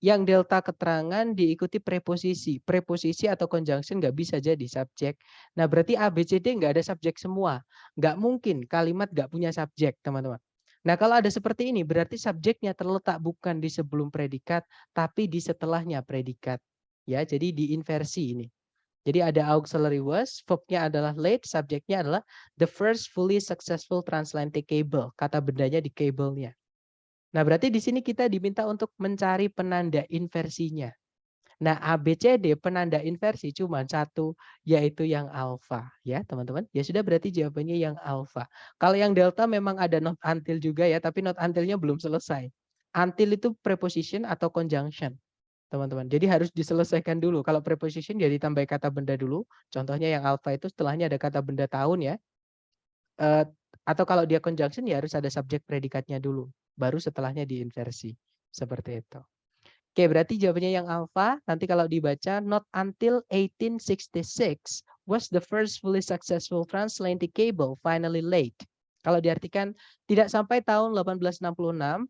A: Yang delta keterangan diikuti preposisi. Preposisi atau conjunction nggak bisa jadi subjek. Nah, berarti A, B, C, D nggak ada subjek semua. Nggak mungkin kalimat nggak punya subjek, teman-teman. Nah, kalau ada seperti ini, berarti subjeknya terletak bukan di sebelum predikat, tapi di setelahnya predikat. Ya, jadi diinversi ini. Jadi ada auxiliary was, verb-nya adalah late, subjeknya adalah the first fully successful transatlantic cable. Kata bendanya di cable-nya. Nah, berarti di sini kita diminta untuk mencari penanda inversinya. Nah, ABCD penanda inversi cuma satu, yaitu yang alfa. Ya, teman-teman. Ya sudah, berarti jawabannya yang alfa. Kalau yang delta memang ada not until juga ya, tapi not until-nya belum selesai. Until itu preposition atau conjunction, teman-teman. Jadi harus diselesaikan dulu. Kalau preposition ya ditambah kata benda dulu. Contohnya yang alfa itu setelahnya ada kata benda tahun ya. Atau kalau dia conjunction ya harus ada subjek predikatnya dulu. Baru setelahnya diinversi. Seperti itu. Oke, berarti jawabannya yang alfa. Nanti kalau dibaca, not until 1866 was the first fully successful transatlantic cable finally laid. Kalau diartikan, tidak sampai tahun 1866,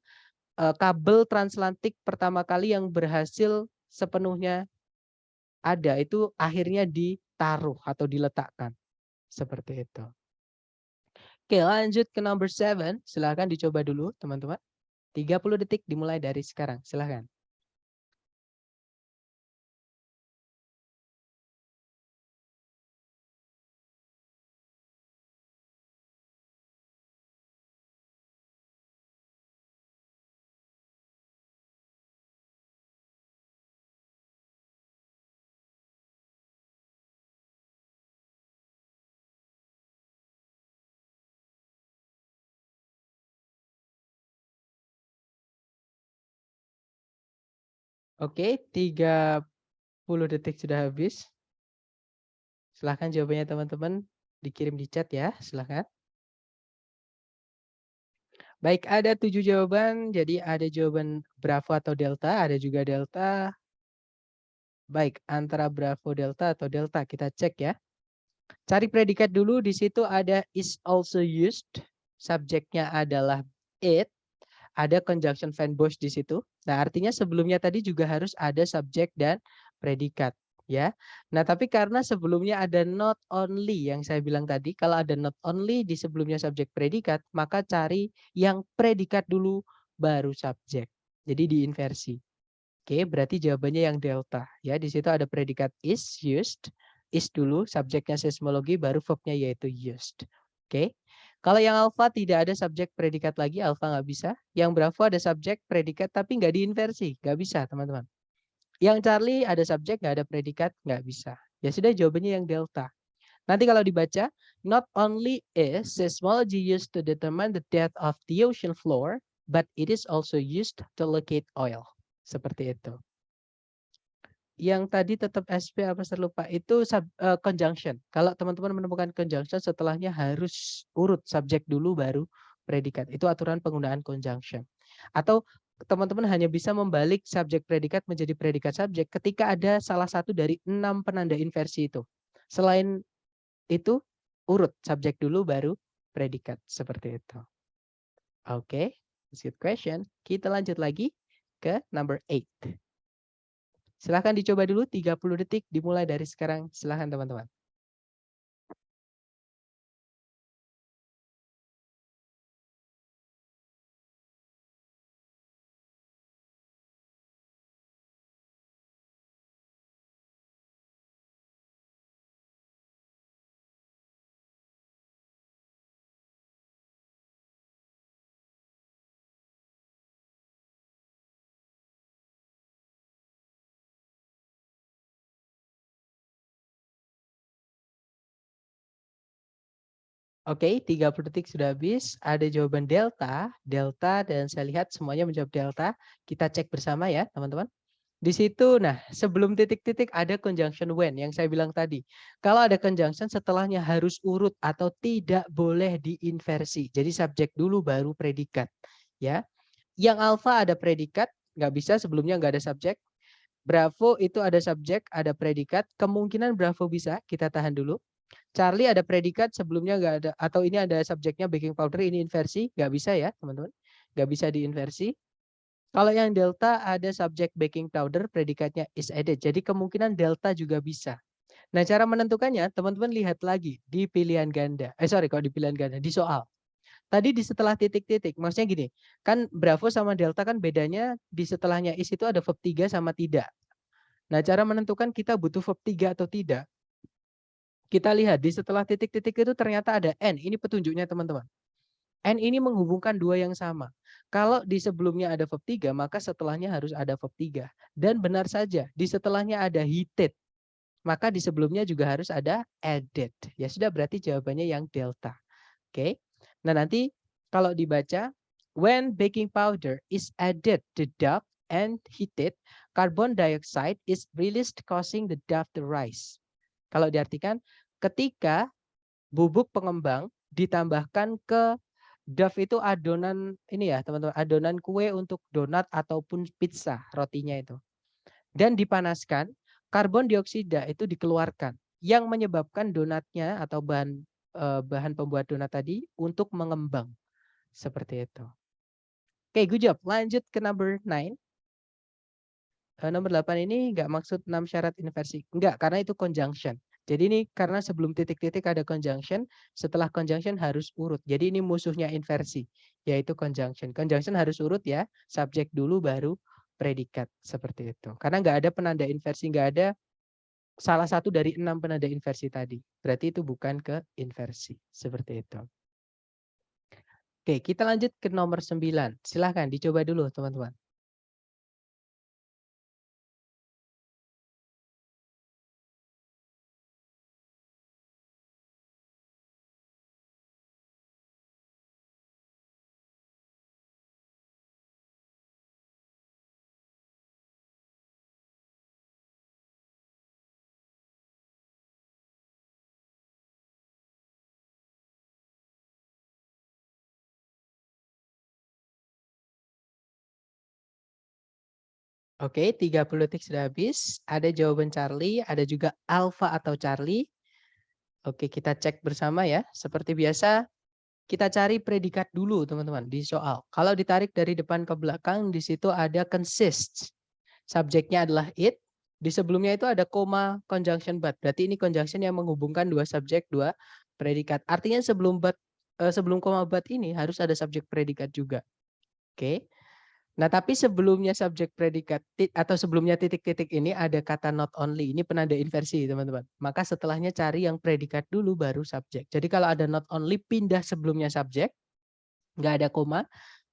A: kabel transatlantik pertama kali yang berhasil sepenuhnya ada, itu akhirnya ditaruh atau diletakkan. Seperti itu. Oke, lanjut ke number 7. Silahkan dicoba dulu, teman-teman. 30 detik dimulai dari sekarang. Silahkan. Oke, 30 detik sudah habis. Silahkan jawabannya teman-teman dikirim di chat ya, silahkan. Baik, ada 7 jawaban, jadi ada jawaban Bravo atau Delta, ada juga Delta. Baik, antara Bravo Delta atau Delta, kita cek ya. Cari predikat dulu, di situ ada is also used, subjeknya adalah it, ada conjunction verb di situ. Nah, artinya sebelumnya tadi juga harus ada subjek dan predikat, ya. Nah, tapi karena sebelumnya ada not only yang saya bilang tadi, kalau ada not only di sebelumnya subjek predikat, maka cari yang predikat dulu baru subjek. Jadi diinversi. Oke, berarti jawabannya yang delta, ya. Di situ ada predikat is used, is dulu, subjeknya seismologi, baru verbnya yaitu used. Oke. Kalau yang alfa tidak ada subjek predikat lagi, alfa nggak bisa. Yang bravo ada subjek predikat tapi nggak diinversi, nggak bisa teman-teman. Yang Charlie ada subjek nggak ada predikat, nggak bisa. Ya sudah, jawabannya yang delta. Nanti kalau dibaca, not only is seismology used to determine the depth of the ocean floor, but it is also used to locate oil. Seperti itu. Yang tadi tetap SP apa terlupa itu conjunction. Kalau teman-teman menemukan conjunction setelahnya harus urut subjek dulu baru predikat. Itu aturan penggunaan conjunction. Atau teman-teman hanya bisa membalik subjek predikat menjadi predikat subjek ketika ada salah satu dari 6 penanda inversi itu. Selain itu urut subjek dulu baru predikat, seperti itu. Oke, that's good question. Kita lanjut lagi ke number 8. Silahkan dicoba dulu 30 detik dimulai dari sekarang. Silahkan teman-teman. Oke, 30 detik sudah habis. Ada jawaban delta, delta, dan saya lihat semuanya menjawab delta. Kita cek bersama ya, teman-teman. Di situ, nah sebelum titik-titik ada conjunction when yang saya bilang tadi. Kalau ada conjunction setelahnya harus urut atau tidak boleh diinversi. Jadi subjek dulu baru predikat. Ya, yang alpha ada predikat, nggak bisa sebelumnya nggak ada subjek. Bravo itu ada subjek, ada predikat. Kemungkinan Bravo bisa, kita tahan dulu. Charlie ada predikat sebelumnya nggak ada, atau ini ada subjeknya baking powder, ini inversi, nggak bisa ya teman-teman, nggak bisa diinversi. Kalau yang delta ada subjek baking powder, predikatnya is added, jadi kemungkinan delta juga bisa. Nah cara menentukannya teman-teman lihat lagi di pilihan ganda, kalau di pilihan ganda di soal. Tadi di setelah titik-titik, maksudnya gini, kan Bravo sama delta kan bedanya di setelahnya is itu ada verb 3 sama tidak. Nah cara menentukan kita butuh verb 3 atau tidak, kita lihat di setelah titik-titik itu ternyata ada N. Ini petunjuknya teman-teman. N ini menghubungkan dua yang sama. Kalau di sebelumnya ada verb 3, maka setelahnya harus ada verb 3. Dan benar saja, di setelahnya ada heated. Maka di sebelumnya juga harus ada added. Ya sudah, berarti jawabannya yang delta. Oke. Nah nanti kalau dibaca, when baking powder is added to dough and heated, carbon dioxide is released causing the dough to rise. Kalau diartikan, ketika bubuk pengembang ditambahkan ke dough itu adonan ini ya teman-teman, adonan kue untuk donat ataupun pizza, rotinya itu. Dan dipanaskan, karbon dioksida itu dikeluarkan yang menyebabkan donatnya atau bahan pembuat donat tadi untuk mengembang. Seperti itu. Oke, good job. Lanjut ke number 9. Nomor 8 ini nggak maksud 6 syarat inversi. Enggak, karena itu conjunction. Jadi ini karena sebelum titik-titik ada conjunction, setelah conjunction harus urut. Jadi ini musuhnya inversi, yaitu conjunction. Conjunction harus urut ya, subjek dulu baru predikat. Seperti itu. Karena nggak ada penanda inversi, nggak ada salah satu dari 6 penanda inversi tadi. Berarti itu bukan ke inversi. Seperti itu. Oke, kita lanjut ke nomor 9. Silahkan dicoba dulu teman-teman. Oke, 30 detik sudah habis. Ada jawaban Charlie, ada juga Alpha atau Charlie. Oke, kita cek bersama ya. Seperti biasa, kita cari predikat dulu teman-teman di soal. Kalau ditarik dari depan ke belakang, di situ ada consists. Subjeknya adalah it. Di sebelumnya itu ada koma conjunction but. Berarti ini conjunction yang menghubungkan dua subjek, dua predikat. Artinya sebelum koma but ini harus ada subjek predikat juga. Oke. Nah, tapi sebelumnya subjek predikat atau sebelumnya titik-titik ini ada kata not only. Ini penanda inversi, teman-teman. Maka setelahnya cari yang predikat dulu baru subjek. Jadi kalau ada not only pindah sebelumnya subjek, nggak ada koma,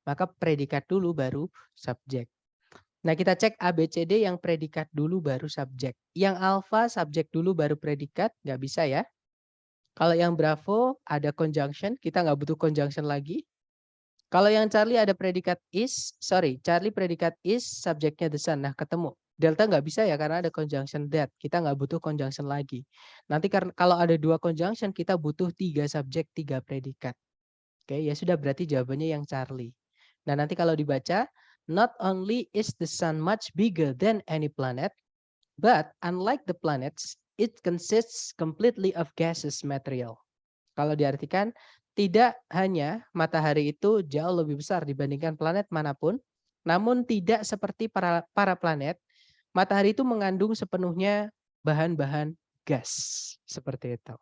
A: maka predikat dulu baru subjek. Nah, kita cek A, B, C, D yang predikat dulu baru subjek. Yang alpha subjek dulu baru predikat, nggak bisa ya. Kalau yang bravo ada conjunction, kita nggak butuh conjunction lagi. Kalau yang Charlie ada predikat Charlie predikat is, subjeknya the sun. Nah, ketemu. Delta nggak bisa ya karena ada conjunction that. Kita nggak butuh conjunction lagi. Nanti karena kalau ada dua conjunction, kita butuh 3 subjek, 3 predikat. Oke, ya sudah berarti jawabannya yang Charlie. Nah, nanti kalau dibaca, not only is the sun much bigger than any planet, but unlike the planets, it consists completely of gaseous material. Kalau diartikan, tidak hanya matahari itu jauh lebih besar dibandingkan planet manapun, namun tidak seperti para planet, matahari itu mengandung sepenuhnya bahan-bahan gas. Seperti itu.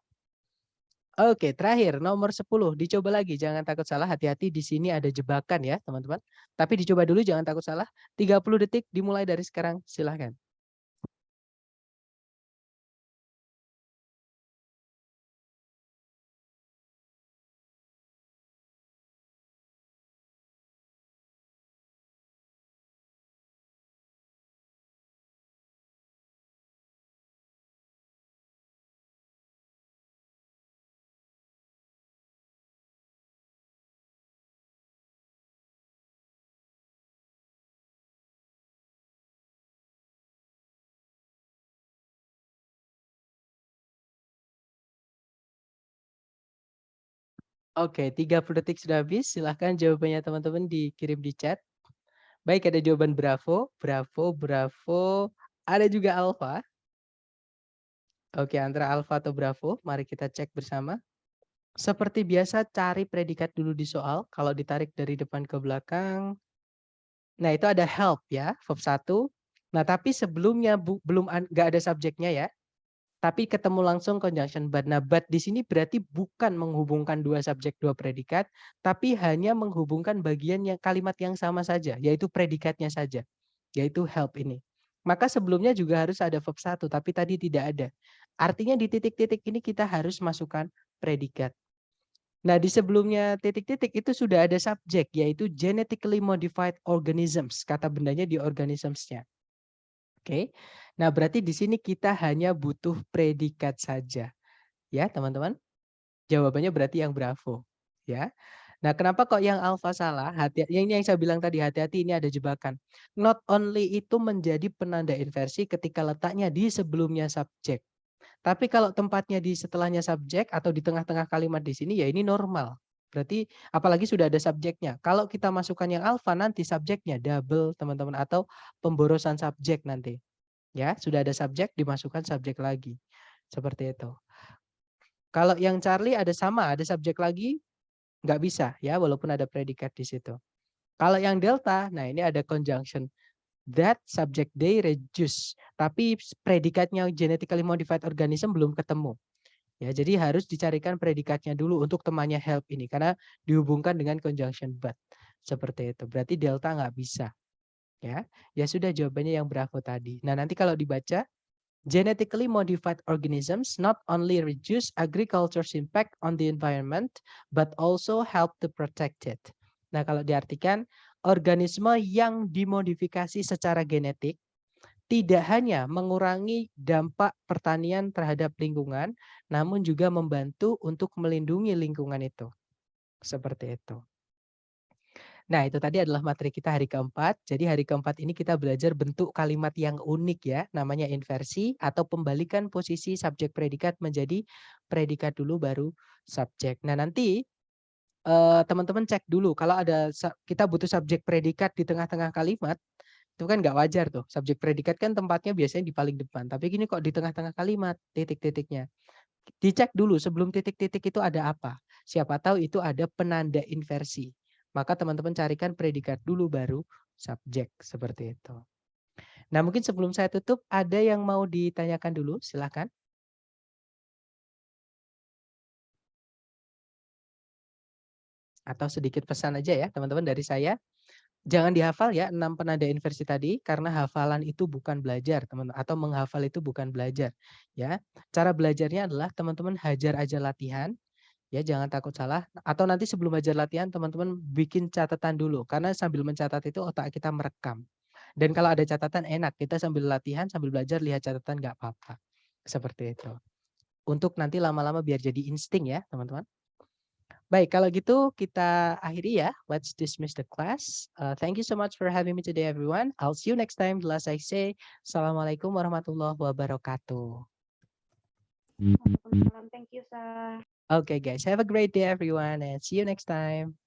A: Oke, terakhir nomor 10. Dicoba lagi, jangan takut salah, hati-hati di sini ada jebakan ya teman-teman. Tapi dicoba dulu, jangan takut salah. 30 detik dimulai dari sekarang, silahkan. Oke, 30 detik sudah habis. Silahkan jawabannya teman-teman dikirim di chat. Baik, ada jawaban bravo, bravo, bravo. Ada juga alfa. Oke, antara alfa atau bravo, mari kita cek bersama. Seperti biasa, cari predikat dulu di soal. Kalau ditarik dari depan ke belakang. Nah, itu ada help ya, verb 1. Nah, tapi sebelumnya belum nggak ada subjeknya ya. Tapi ketemu langsung conjunction but. Nah, but di sini berarti bukan menghubungkan dua subjek, dua predikat, tapi hanya menghubungkan bagian yang kalimat yang sama saja, yaitu predikatnya saja, yaitu help ini. Maka sebelumnya juga harus ada verb 1, tapi tadi tidak ada. Artinya di titik-titik ini kita harus masukkan predikat. Nah, di sebelumnya titik-titik itu sudah ada subjek, yaitu genetically modified organisms. Kata bendanya di organisms-nya. Oke. Nah, berarti di sini kita hanya butuh predikat saja. Ya, teman-teman. Jawabannya berarti yang bravo. Ya. Nah, kenapa kok yang alfa salah? Yang saya bilang tadi, hati-hati ini ada jebakan. Not only itu menjadi penanda inversi ketika letaknya di sebelumnya subjek. Tapi kalau tempatnya di setelahnya subjek atau di tengah-tengah kalimat di sini, ya ini normal. Berarti apalagi sudah ada subjeknya. Kalau kita masukkan yang alfa nanti subjeknya double, teman-teman, atau pemborosan subjek nanti. Ya, sudah ada subjek, dimasukkan subjek lagi. Seperti itu. Kalau yang Charlie ada sama, ada subjek lagi, nggak bisa ya, walaupun ada predikat di situ. Kalau yang Delta, nah ini ada conjunction. That subject they reduce. Tapi predikatnya genetically modified organism belum ketemu. Ya, jadi harus dicarikan predikatnya dulu untuk temannya help ini. Karena dihubungkan dengan conjunction but. Seperti itu. Berarti Delta nggak bisa. Ya sudah jawabannya yang bravo tadi. Nah, nanti kalau dibaca, genetically modified organisms not only reduce agriculture's impact on the environment, but also help to protect it. Nah, kalau diartikan, organisme yang dimodifikasi secara genetik tidak hanya mengurangi dampak pertanian terhadap lingkungan, namun juga membantu untuk melindungi lingkungan itu. Seperti itu. Nah, itu tadi adalah materi kita hari keempat. Jadi hari keempat ini kita belajar bentuk kalimat yang unik ya, namanya inversi atau pembalikan posisi subjek predikat menjadi predikat dulu baru subjek. Nah, nanti teman-teman cek dulu kalau ada kita butuh subjek predikat di tengah-tengah kalimat, itu kan nggak wajar tuh. Subjek predikat kan tempatnya biasanya di paling depan, tapi gini kok di tengah-tengah kalimat, titik-titiknya. Dicek dulu sebelum titik-titik itu ada apa. Siapa tahu itu ada penanda inversi. Maka teman-teman carikan predikat dulu baru subjek seperti itu. Nah, mungkin sebelum saya tutup ada yang mau ditanyakan dulu, silakan. Atau sedikit pesan aja ya teman-teman dari saya. Jangan dihafal ya 6 penanda inversi tadi karena hafalan itu bukan belajar, teman-teman, atau menghafal itu bukan belajar, ya. Cara belajarnya adalah teman-teman hajar aja latihan. Ya, jangan takut salah atau nanti sebelum belajar latihan teman-teman bikin catatan dulu karena sambil mencatat itu otak kita merekam. Dan kalau ada catatan enak, kita sambil latihan, sambil belajar lihat catatan nggak apa-apa. Seperti itu. Untuk nanti lama-lama biar jadi insting ya, teman-teman. Baik, kalau gitu kita akhiri ya. Let's dismiss the class. Thank you so much for having me today everyone. I'll see you next time. The last I say, Assalamualaikum warahmatullahi wabarakatuh.
B: Waalaikumsalam. Thank you, Sir.
A: Okay guys, have a great day everyone and see you next time.